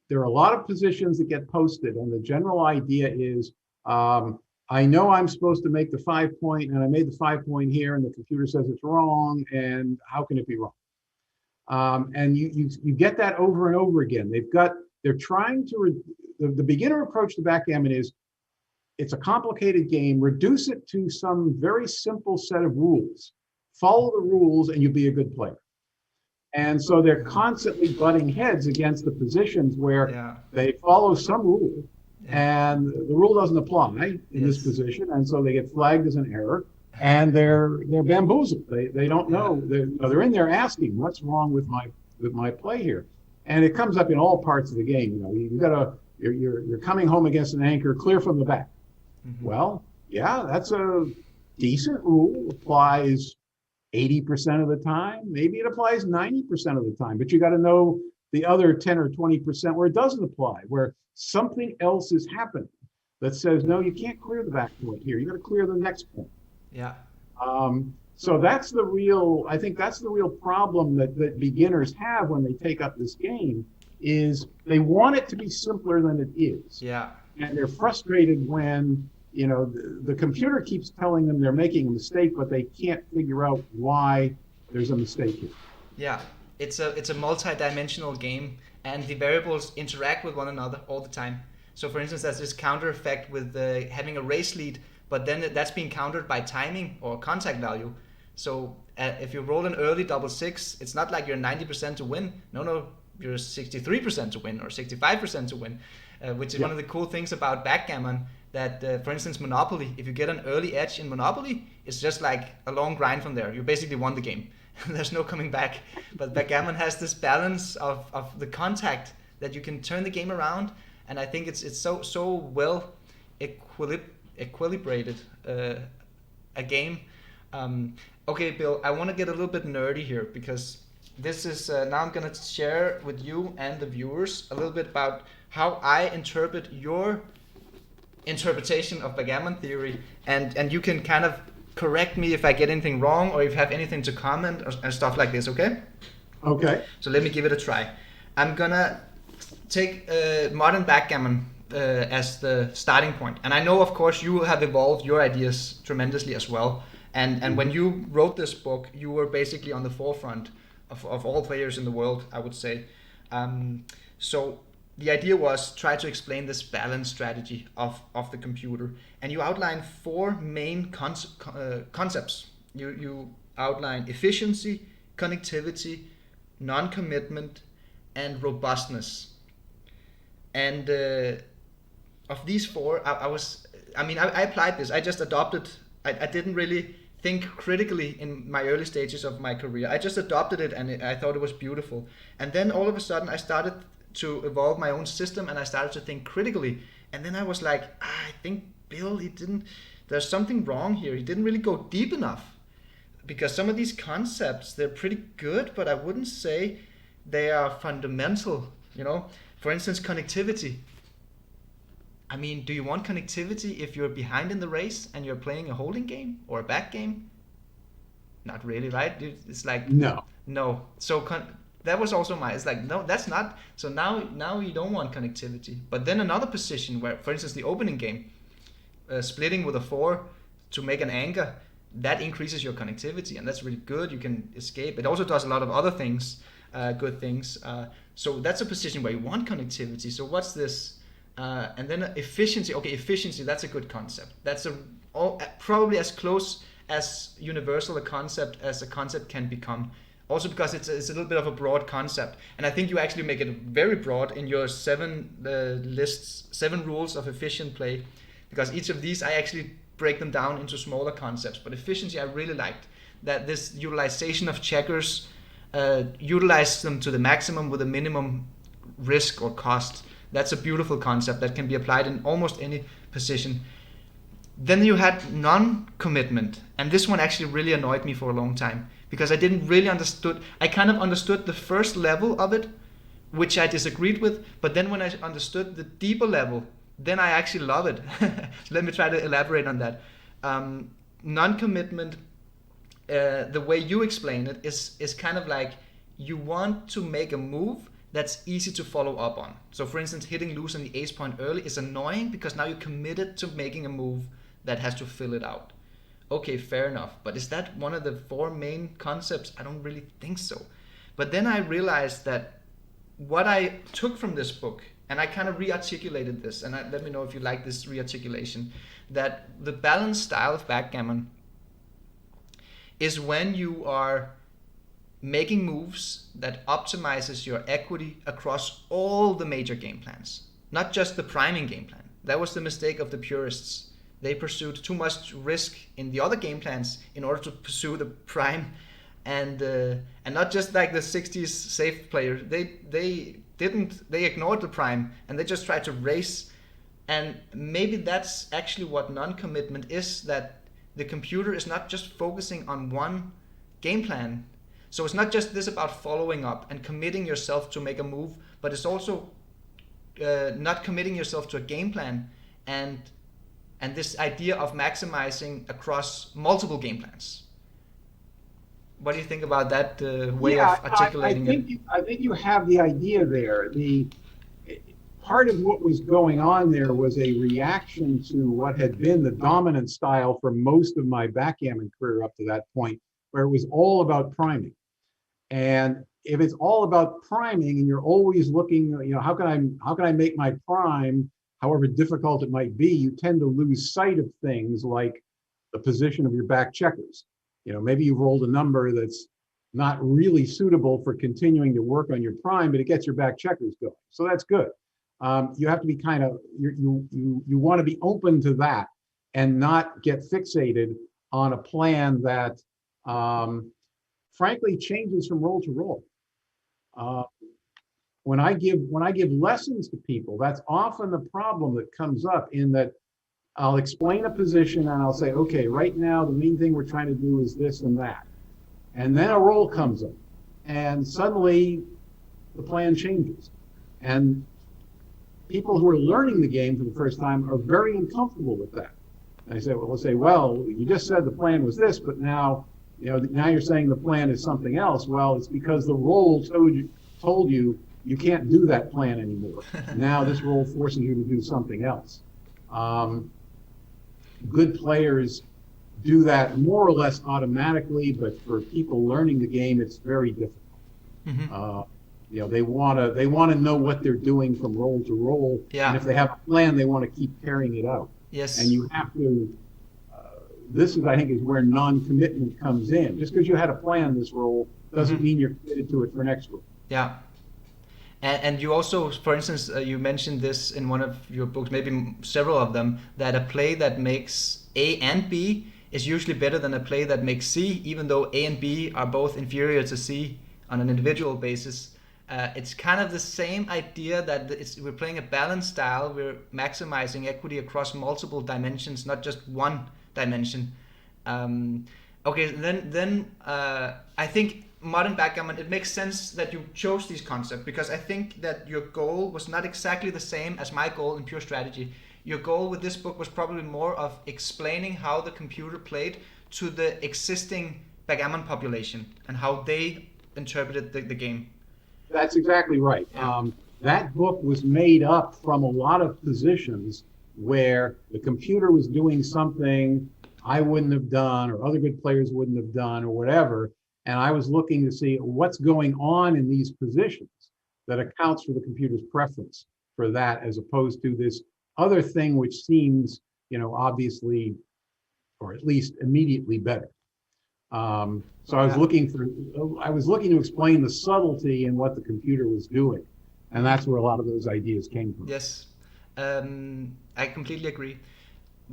There are a lot of positions that get posted, and the general idea is, I know I'm supposed to make the 5 point, and I made the 5 point here, and the computer says it's wrong, and how can it be wrong? And you get that over and over again. They're trying to, the beginner approach to backgammon is, it's a complicated game, reduce it to some very simple set of rules. Follow the rules and you'll be a good player. And so they're constantly butting heads against the positions where they follow some rule and the rule doesn't apply in this position. And so they get flagged as an error and they're bamboozled. They don't know. They're in there asking, what's wrong with my play here? And it comes up in all parts of the game. You know, you're coming home against an anchor, clear from the back. Mm-hmm. Well, yeah, that's a decent rule. Applies 80% of the time. Maybe it applies 90% of the time. But you got to know the other 10 or 20% where it doesn't apply, where something else is happening that says, no, you can't clear the back point here. You got to clear the next point. Yeah. So that's the real, I think that's the real problem that beginners have when they take up this game, is they want it to be simpler than it is. Yeah. And they're frustrated when, you know, the computer keeps telling them they're making a mistake, but they can't figure out why there's a mistake here. Yeah. It's a multi-dimensional game, and the variables interact with one another all the time. So for instance, there's this counter effect with having a race lead, but then that's being countered by timing or contact value. So if you roll an early double six, it's not like you're 90% to win. No, you're 63% to win or 65% to win, which is one of the cool things about backgammon. That, for instance, Monopoly, if you get an early edge in Monopoly, it's just like a long grind from there. You basically won the game. There's no coming back. But backgammon has this balance of the contact that you can turn the game around, and I think it's so well equilibrated a game. Okay, Bill, I want to get a little bit nerdy here, because this is now I'm going to share with you and the viewers a little bit about how I interpret your interpretation of backgammon theory, and you can kind of correct me if I get anything wrong or if you have anything to comment and stuff like this, okay? Okay. So let me give it a try. I'm gonna take modern backgammon as the starting point, and I know, of course, you have evolved your ideas tremendously as well, and when you wrote this book, you were basically on the forefront of all players in the world, I would say. So the idea was try to explain this balance strategy of the computer, and you outline four main concepts. You outline efficiency, connectivity, non-commitment, and robustness. And of these four, I applied this. I just adopted. I didn't really think critically in my early stages of my career. I just adopted it, and I thought it was beautiful. And then all of a sudden, I started to evolve my own system, and I started to think critically, and then I was like, I think Bill, there's something wrong here. He didn't really go deep enough, because some of these concepts, they're pretty good, but I wouldn't say they are fundamental, you know. For instance, connectivity. I mean, do you want connectivity if you're behind in the race and you're playing a holding game or a back game? Not really, right? It's like no. So that was also it's like, no, that's not. So now you don't want connectivity. But then another position where, for instance, the opening game, splitting with a 4 to make an anchor, that increases your connectivity, and that's really good. You can escape. It also does a lot of other things, good things. So that's a position where you want connectivity. So what's this? And then efficiency. Okay, efficiency, that's a good concept. That's probably as close as universal a concept as a concept can become. Also because it's a little bit of a broad concept, and I think you actually make it very broad in your 7 rules of efficient play, because each of these I actually break them down into smaller concepts. But efficiency, I really liked that this utilization of checkers, utilize them to the maximum with a minimum risk or cost. That's a beautiful concept that can be applied in almost any position. Then you had non-commitment, and this one actually really annoyed me for a long time, because I didn't really understood. I kind of understood the first level of it, which I disagreed with, but then when I understood the deeper level, then I actually love it. So let me try to elaborate on that. Non-commitment, the way you explain it, is kind of like you want to make a move that's easy to follow up on. So for instance, hitting loose on the ace point early is annoying because now you're committed to making a move that has to fill it out. Okay, fair enough. But is that one of the 4 main concepts? I don't really think so. But then I realized that what I took from this book, and I kind of re-articulated this, and let me know if you like this re-articulation, that the balanced style of backgammon is when you are making moves that optimizes your equity across all the major game plans, not just the priming game plan. That was the mistake of the purists. They pursued too much risk in the other game plans in order to pursue the prime and not just like the 60s safe player. They ignored the prime and they just tried to race. And maybe that's actually what non-commitment is, that the computer is not just focusing on one game plan. So it's not just this about following up and committing yourself to make a move, but it's also not committing yourself to a game plan, and this idea of maximizing across multiple game plans. What do you think about that way of articulating it? I think you have the idea there. The part of what was going on there was a reaction to what had been the dominant style for most of my backgammon career up to that point, where it was all about priming. And if it's all about priming and you're always looking, how can I make my prime, however difficult it might be, you tend to lose sight of things like the position of your back checkers. Maybe you've rolled a number that's not really suitable for continuing to work on your prime, but it gets your back checkers going. So that's good. You have to be you want to be open to that and not get fixated on a plan that frankly changes from role to role. When I give lessons to people, that's often the problem that comes up, in that I'll explain a position and I'll say, okay, right now the main thing we're trying to do is this and that. And then a role comes up and suddenly the plan changes. And people who are learning the game for the first time are very uncomfortable with that. And I say, well, you just said the plan was this, but now you're saying the plan is something else. Well, it's because the role told you you can't do that plan anymore. Now this role forces you to do something else. Good players do that more or less automatically, but for people learning the game, it's very difficult. Mm-hmm. They want to know what they're doing from role to role. Yeah. And if they have a plan, they want to keep carrying it out. Yes. And you have to. I think, is where non-commitment comes in. Just because you had a plan this role doesn't mean you're committed to it for next role. Yeah. And you also, for instance, you mentioned this in one of your books, maybe several of them, that a play that makes A and B is usually better than a play that makes C, even though A and B are both inferior to C on an individual basis. It's kind of the same idea that we're playing a balanced style. We're maximizing equity across multiple dimensions, not just one dimension. Okay, then I think modern backgammon, it makes sense that you chose these concepts, because I think that your goal was not exactly the same as my goal in pure strategy. Your goal with this book was probably more of explaining how the computer played to the existing backgammon population and how they interpreted the game. That's exactly right. Yeah. That book was made up from a lot of positions where the computer was doing something I wouldn't have done, or other good players wouldn't have done, or whatever. And I was looking to see what's going on in these positions that accounts for the computer's preference for that, as opposed to this other thing which seems, obviously, or at least immediately better. So I was looking to explain the subtlety in what the computer was doing, and that's where a lot of those ideas came from. Yes, I completely agree.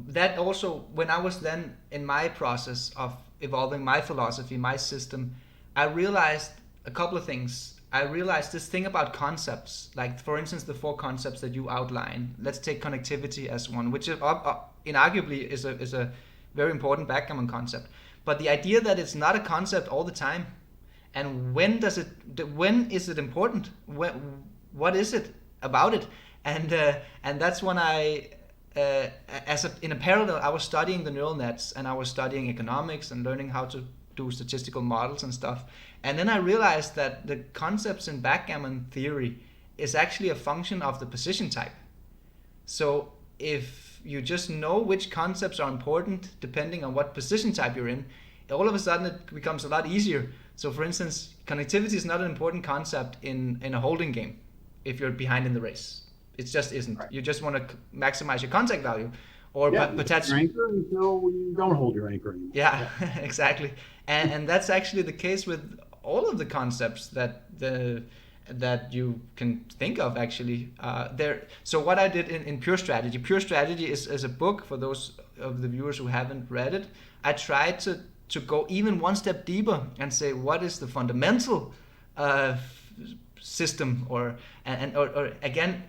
That also, when I was then in my process of evolving my philosophy, my system, I realized a couple of things. I realized this thing about concepts, like for instance the 4 concepts that you outline. Let's take connectivity as one, which is inarguably is a very important backgammon concept. But the idea that it's not a concept all the time, and when is it important? What is it about it? And that's when in a parallel, I was studying the neural nets, and I was studying economics and learning how to do statistical models and stuff. And then I realized that the concepts in backgammon theory is actually a function of the position type. So if you just know which concepts are important depending on what position type you're in, all of a sudden it becomes a lot easier. So for instance, connectivity is not an important concept in a holding game if you're behind in the race. It just isn't. Right. You just want to maximize your contact value, or potentially anchor until you don't hold your anchor anymore. Yeah, exactly. And that's actually the case with all of the concepts that you can think of. Actually, So what I did in Pure Strategy is a book for those of the viewers who haven't read it. I tried to go even one step deeper and say what is the fundamental system, or again,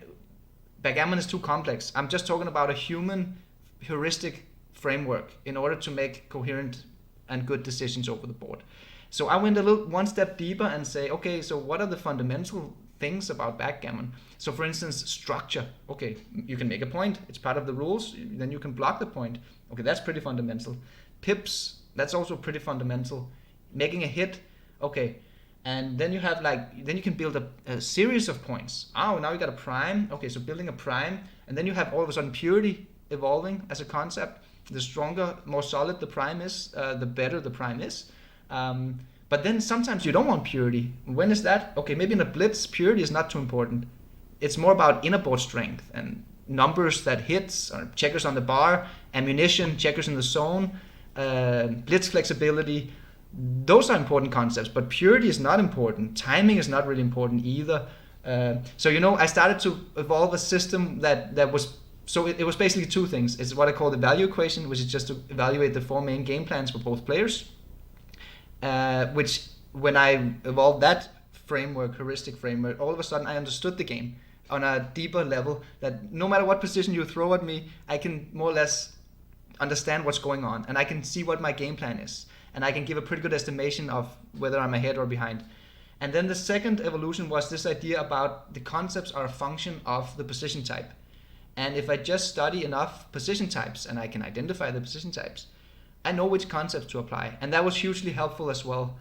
backgammon is too complex. I'm just talking about a human heuristic framework in order to make coherent and good decisions over the board. So I went one step deeper and say, okay, so what are the fundamental things about backgammon? So for instance, structure. Okay, you can make a point, it's part of the rules, then you can block the point. Okay, that's pretty fundamental. Pips, that's also pretty fundamental. Making a hit, okay. And then you have then you can build a series of points. Oh, now you got a prime. Okay, so building a prime. And then you have all of a sudden purity evolving as a concept. The stronger, more solid the prime is, the better the prime is. But then sometimes you don't want purity. When is that? Okay, maybe in a blitz, purity is not too important. It's more about inner board strength and numbers that hits, or checkers on the bar, ammunition, checkers in the zone, blitz flexibility. Those are important concepts, but purity is not important. Timing is not really important either. So I started to evolve a system that was, so it was basically two things. It's what I call the value equation, which is just to evaluate the 4 main game plans for both players. Which when I evolved that framework, heuristic framework, all of a sudden I understood the game on a deeper level, that no matter what position you throw at me, I can more or less understand what's going on, and I can see what my game plan is, and I can give a pretty good estimation of whether I'm ahead or behind. And then the second evolution was this idea about the concepts are a function of the position type. And if I just study enough position types and I can identify the position types, I know which concepts to apply. And that was hugely helpful as well.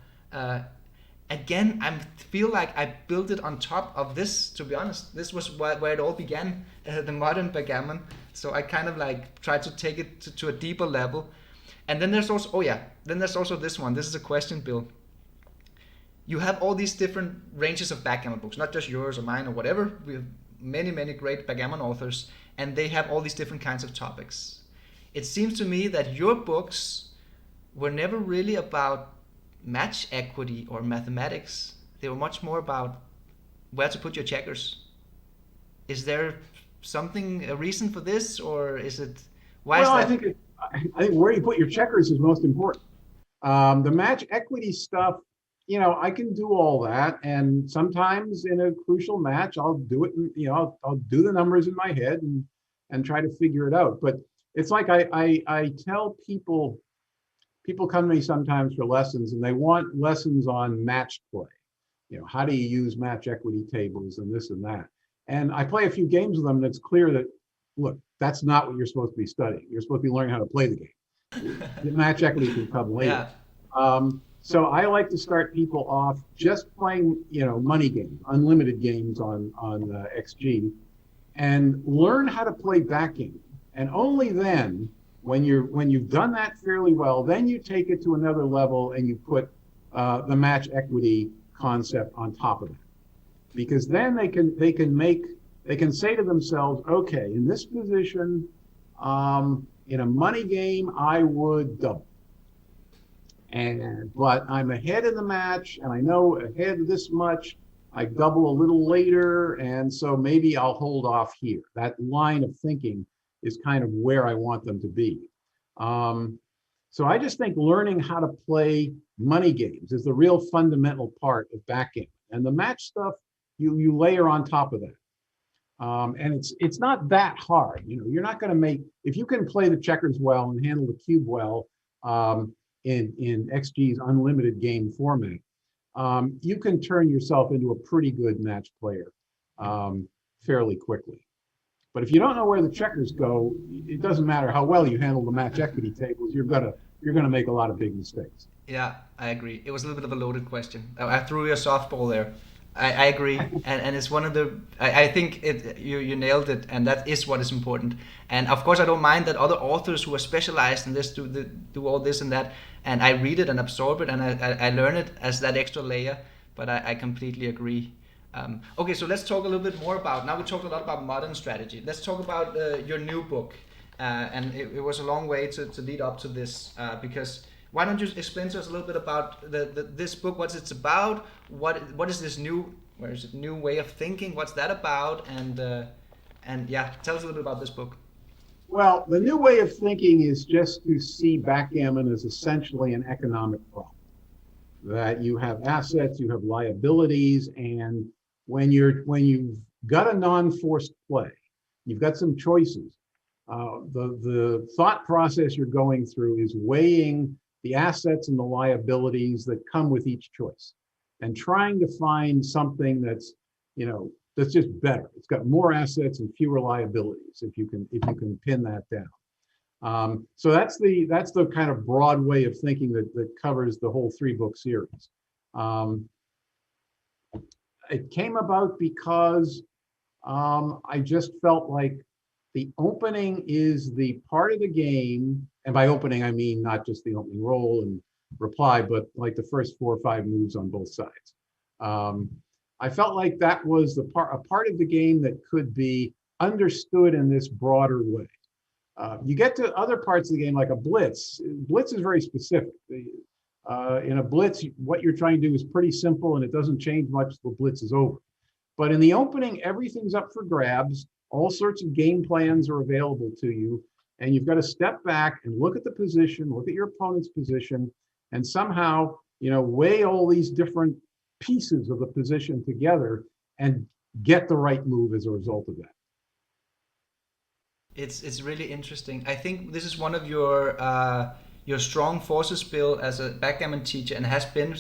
Again, I feel like I built it on top of this, to be honest. This was where it all began, the modern backgammon. So I kind of tried to take it to a deeper level. And then there's also this one. This is a question, Bill. You have all these different ranges of backgammon books, not just yours or mine or whatever. We have many, many great backgammon authors, and they have all these different kinds of topics. It seems to me that your books were never really about match equity or mathematics. They were much more about where to put your checkers. Is there a reason for this, or is it, why is that? I think where you put your checkers is most important. The match equity stuff, I can do all that, and sometimes in a crucial match, I'll do it. I'll do the numbers in my head and try to figure it out. But it's like I tell people come to me sometimes for lessons, and they want lessons on match play. How do you use match equity tables and this and that. And I play a few games with them, and it's clear that, look, that's not what you're supposed to be studying. You're supposed to be learning how to play the game. The match equity can come later. Yeah. So I like to start people off just playing, money games, unlimited games on XG, and learn how to play backgammon. And only then, when you've done that fairly well, then you take it to another level and you put the match equity concept on top of it, because then they can say to themselves, okay, in this position, in a money game, I would double. But I'm ahead in the match, and I know ahead this much, I double a little later, and so maybe I'll hold off here. That line of thinking is kind of where I want them to be. So I just think learning how to play money games is the real fundamental part of backgammon. And the match stuff, you layer on top of that. And it's not that hard. You're not going to make, if you can play the checkers well and handle the cube well, in XG's unlimited game format, you can turn yourself into a pretty good match player fairly quickly. But if you don't know where the checkers go, it doesn't matter how well you handle the match equity tables. You're gonna make a lot of big mistakes. Yeah, I agree. It was a little bit of a loaded question. I threw you a softball there. I agree, and it's one of the. I think you nailed it, and that is what is important. And of course, I don't mind that other authors who are specialized in this do all this and that, and I read it and absorb it, and I learn it as that extra layer. But I completely agree. Okay, so let's talk a little bit more about. Now we talked a lot about modern strategy. Let's talk about your new book, and it was a long way to lead up to this because. Why don't you explain to us a little bit about this book, what it's about, what is this new way of thinking, what's that about, and yeah, tell us a little bit about this book. Well, the new way of thinking is just to see backgammon as essentially an economic problem. That you have assets, you have liabilities, and when you've got a non-forced play, you've got some choices. The thought process you're going through is weighing the assets and the liabilities that come with each choice, and trying to find something that's just better. It's got more assets and fewer liabilities if you can pin that down. So that's the kind of broad way of thinking that covers the whole 3-book series. It came about because I just felt like the opening is the part of the game, and by opening I mean not just the opening roll and reply, but like the first 4 or 5 moves on both sides. I felt like that was a part of the game that could be understood in this broader way. You get to other parts of the game like a blitz. Blitz is very specific. In a blitz, what you're trying to do is pretty simple and it doesn't change much till the blitz is over. But in the opening, everything's up for grabs. All sorts of game plans are available to you. And you've got to step back and look at the position, look at your opponent's position, and somehow, weigh all these different pieces of the position together and get the right move as a result of that. It's really interesting. I think this is one of your strong forces, Bill, as a backgammon teacher, and has been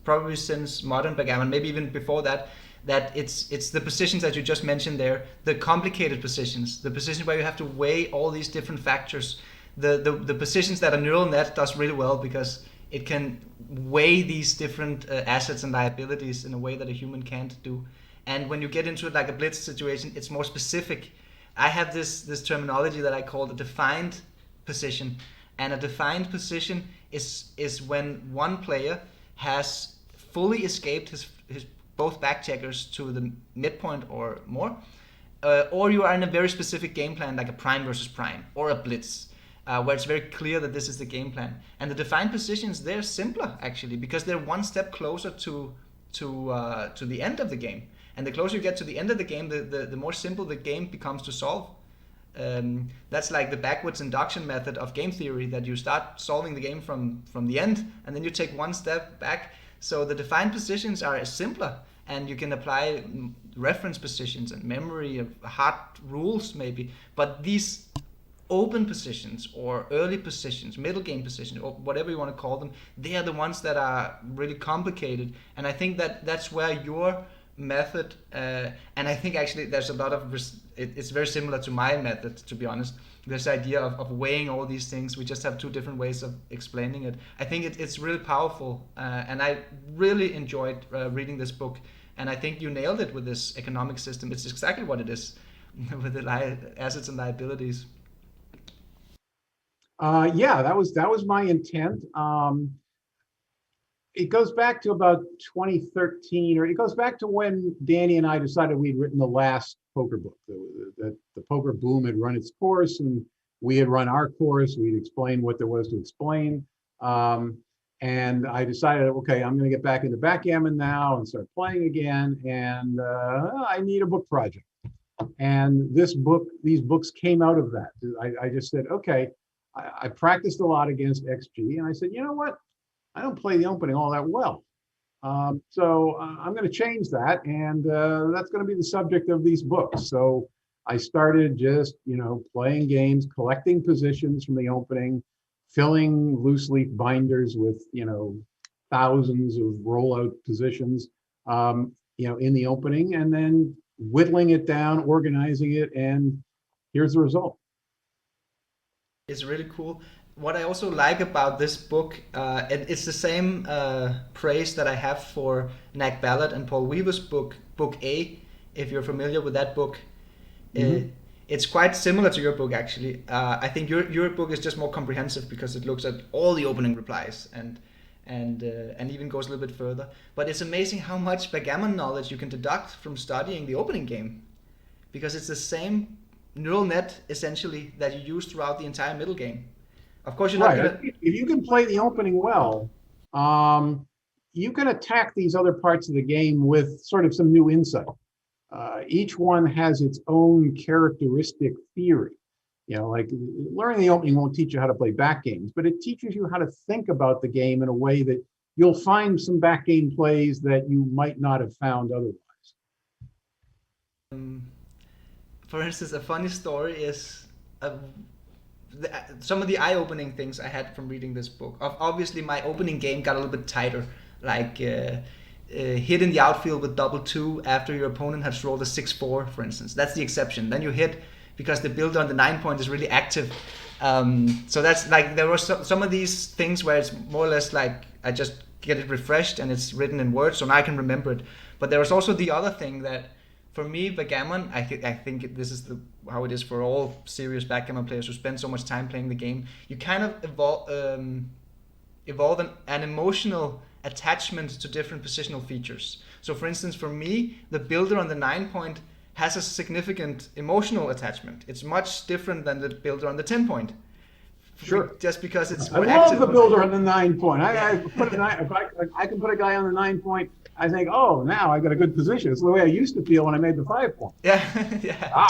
probably since modern backgammon, maybe even before that. That it's the positions that you just mentioned there, the complicated positions, the positions where you have to weigh all these different factors. The positions that a neural net does really well because it can weigh these different assets and liabilities in a way that a human can't do. And when you get into it like a blitz situation, it's more specific. I have this terminology that I call the defined position, and a defined position is when one player has fully escaped his both back checkers to the midpoint or more, or you are in a very specific game plan like a prime versus prime or a blitz, where it's very clear that this is the game plan. And the defined positions, they're simpler actually because they're one step closer to the end of the game. And the closer you get to the end of the game, the more simple the game becomes to solve. That's like the backwards induction method of game theory, that you start solving the game from the end and then you take one step back. So the defined positions are simpler, and you can apply reference positions and memory of hard rules maybe. But these open positions or early positions, middle game positions, or whatever you want to call them, they are the ones that are really complicated. And I think that's where your method, and I think actually there's a lot of, it's very similar to my method, to be honest. This idea of weighing all these things, we just have 2 different ways of explaining it. I think it's really powerful, and I really enjoyed reading this book, and I think you nailed it with this economic system. It's exactly what it is with the assets and liabilities. Yeah, that was my intent. It goes back to about 2013, or it goes back to when Danny and I decided we'd written the last poker book. The poker boom had run its course, and we had run our course. We'd explained what there was to explain. And I decided, okay, I'm going to get back into backgammon now and start playing again. And I need a book project. And these books came out of that. I just said, okay, I practiced a lot against XG, and I said, you know what? I don't play the opening all that well. So I'm going to change that, and that's going to be the subject of these books. So I started just, playing games, collecting positions from the opening, filling loose leaf binders with, thousands of rollout positions, in the opening, and then whittling it down, organizing it, and here's the result. It's really cool. What I also like about this book, and it's the same praise that I have for Nag Ballard and Paul Weaver's book, Book A, if you're familiar with that book. Mm-hmm. It's quite similar to your book, actually. I think your book is just more comprehensive because it looks at all the opening replies and even goes a little bit further. But it's amazing how much backgammon knowledge you can deduct from studying the opening game, because it's the same neural net essentially that you use throughout the entire middle game. Of course, you're not gonna... If you can play the opening well, you can attack these other parts of the game with sort of some new insight. Each one has its own characteristic theory. Like learning the opening won't teach you how to play back games, but it teaches you how to think about the game in a way that you'll find some back game plays that you might not have found otherwise. For instance, a funny story is some of the eye-opening things I had from reading this book. Obviously, my opening game got a little bit tighter, like hit in the outfield with 2-2 after your opponent has rolled a 6-4, for instance. That's the exception. Then you hit because the builder on the 9-point is really active. So that's like, there were some of these things where it's more or less like I just get it refreshed and it's written in words, so now I can remember it. But there was also the other thing that, for me, backgammon, I think this is how it is for all serious backgammon players who spend so much time playing the game. You kind of evolve an emotional attachment to different positional features. So for instance, for me, the builder on the 9-point has a significant emotional attachment. It's much different than the builder on the 10-point. Sure. Just because it's I love the builder on the 9-point. I can put a guy on the 9-point. I think, oh, now I got a good position. It's the way I used to feel when I made the 5-point. Yeah, yeah.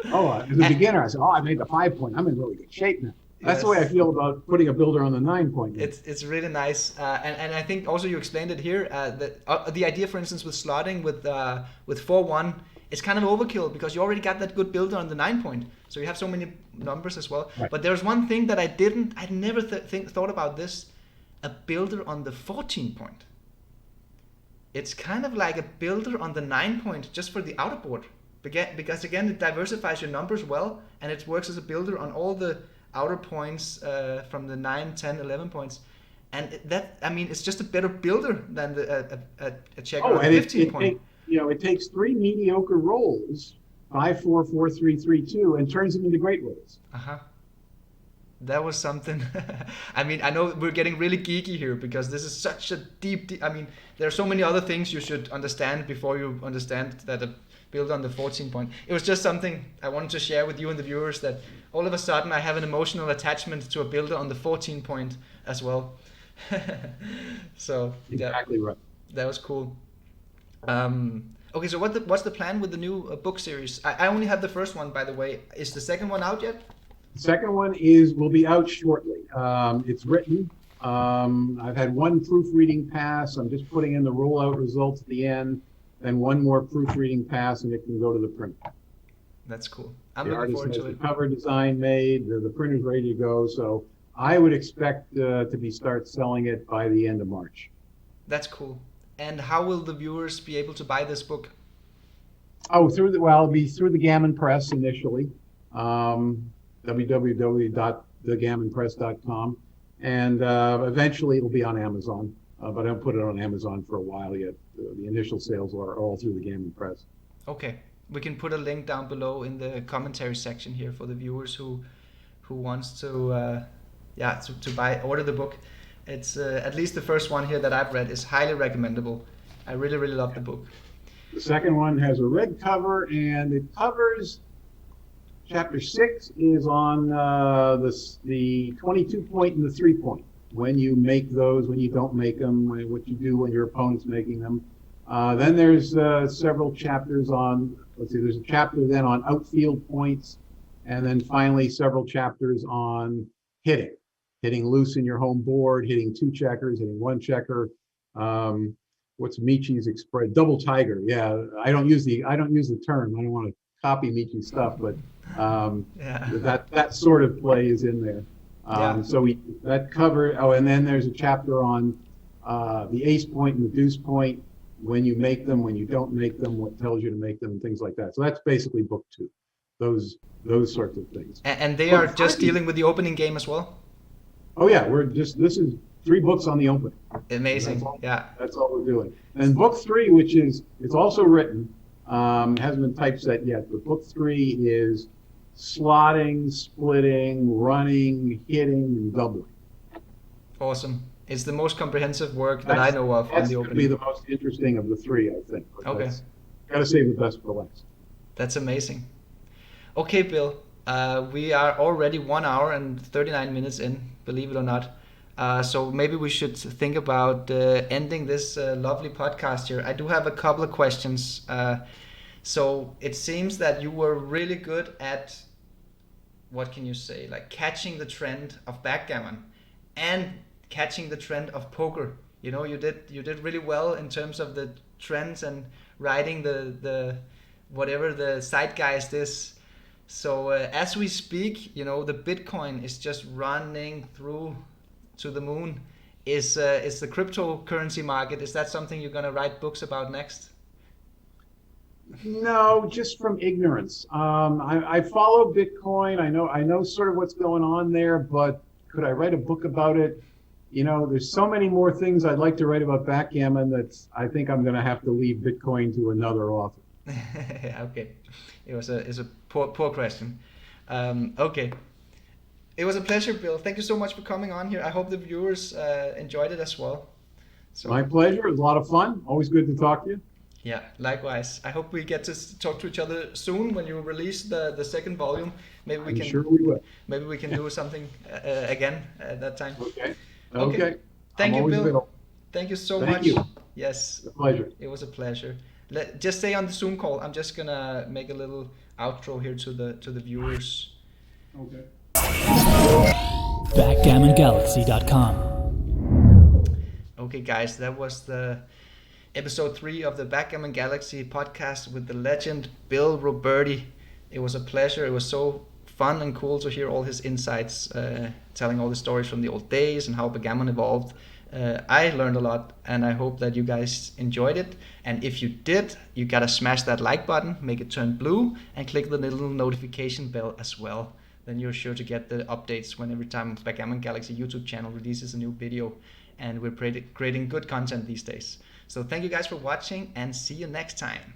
As a beginner, I said, I made the 5-point. I'm in really good shape now. That's the way I feel about putting a builder on the 9-point. It's really nice, and I think also you explained it here. That the idea, for instance, with slotting with 4-1, it's kind of overkill because you already got that good builder on the 9-point, so you have so many numbers as well. Right. But there's one thing that I'd never thought about this: a builder on the 14-point. It's kind of like a builder on the 9-point just for the outer board, because again it diversifies your numbers well, and it works as a builder on all the outer points from the 9, 10, 11 points, and it's just a better builder than a checker on 15-point. It takes 3 mediocre rolls, 5, 4, 4, 3, 3, 2, and turns them into great rolls. That was something. I know we're getting really geeky here because this is such a deep. There are so many other things you should understand before you understand that a build on the 14-point. It was just something I wanted to share with you and the viewers, that all of a sudden I have an emotional attachment to a builder on the 14-point as well. So exactly right. That was cool. Okay, so what's the plan with the new book series? I only have the first one, by the way. Is the second one out yet? The second one will be out shortly. It's written. I've had one proofreading pass. I'm just putting in the rollout results at the end, then one more proofreading pass, and it can go to the printer. That's cool. I'm looking forward to it. The cover design made, the printer's ready to go. So I would expect to start selling it by the end of March. That's cool. And how will the viewers be able to buy this book? It'll be through the Gammon Press initially. www.thegammonpress.com, and eventually it'll be on Amazon, but I don't put it on Amazon for a while yet. The initial sales are all through the Gammon Press. Okay, we can put a link down below in the commentary section here for the viewers who wants to order the book. It's at least the first one here that I've read is highly recommendable. I really, really love the book. The second one has a red cover, and it covers Chapter 6 is on the 22-point and the 3-point. When you make those, when you don't make them, what you do when your opponent's making them. Then there's several chapters on, there's a chapter then on outfield points, and then finally several chapters on hitting loose in your home board, hitting 2 checkers, hitting 1 checker. What's Michi's express? Double tiger. Yeah, I don't use the term. I don't want to copy Michi's stuff, but that sort of play is in there. So that cover. And then there's a chapter on the ace point and the deuce point, when you make them, when you don't make them, what tells you to make them, and things like that. So that's basically book 2. Those sorts of things. And they are just dealing with the opening game as well? Oh yeah, this is 3 books on the opening. Amazing. That's all we're doing. And book 3, which it's also written, hasn't been typeset yet, but book 3 is slotting, splitting, running, hitting, and doubling. Awesome. It's the most comprehensive work that I know of on the opening. That's going to be the most interesting of the 3, I think. Okay. Got to save the best for last. That's amazing. Okay, Bill. We are already 1 hour and 39 minutes in, believe it or not. So maybe we should think about ending this lovely podcast here. I do have a couple of questions. So it seems that you were really good at what can you say, like catching the trend of backgammon and catching the trend of poker. You know, you did really well in terms of the trends and riding the whatever the zeitgeist is. So as we speak, you know, the Bitcoin is just running through to the moon. Is the cryptocurrency market, is that something you're going to write books about next? No, just from ignorance. I follow Bitcoin. I know sort of what's going on there, but could I write a book about it? You know, there's so many more things I'd like to write about backgammon that I think I'm going to have to leave Bitcoin to another author. Okay, it's a poor question. Okay, it was a pleasure, Bill. Thank you so much for coming on here. I hope the viewers enjoyed it as well. So, my pleasure. It was a lot of fun. Always good to talk to you. Yeah, likewise. I hope we get to talk to each other soon when you release the second volume. Maybe we I'm can. sure we will. Maybe we can do something again at that time. Okay. Thank you, Bill. Available. Thank you so Thank much. you. Yes. It's a pleasure. It was a pleasure. Just stay on the Zoom call. I'm just gonna make a little outro here to the viewers. Okay. BackgammonGalaxy.com. Okay, guys, that was the episode 3 of the Backgammon Galaxy podcast with the legend Bill Robertie. It was a pleasure. It was so fun and cool to hear all his insights, telling all the stories from the old days and how backgammon evolved. I learned a lot, and I hope that you guys enjoyed it. And if you did, you gotta smash that like button, make it turn blue, and click the little notification bell as well. Then you're sure to get the updates when every time Backgammon Galaxy YouTube channel releases a new video. And we're creating good content these days. So thank you guys for watching, and see you next time.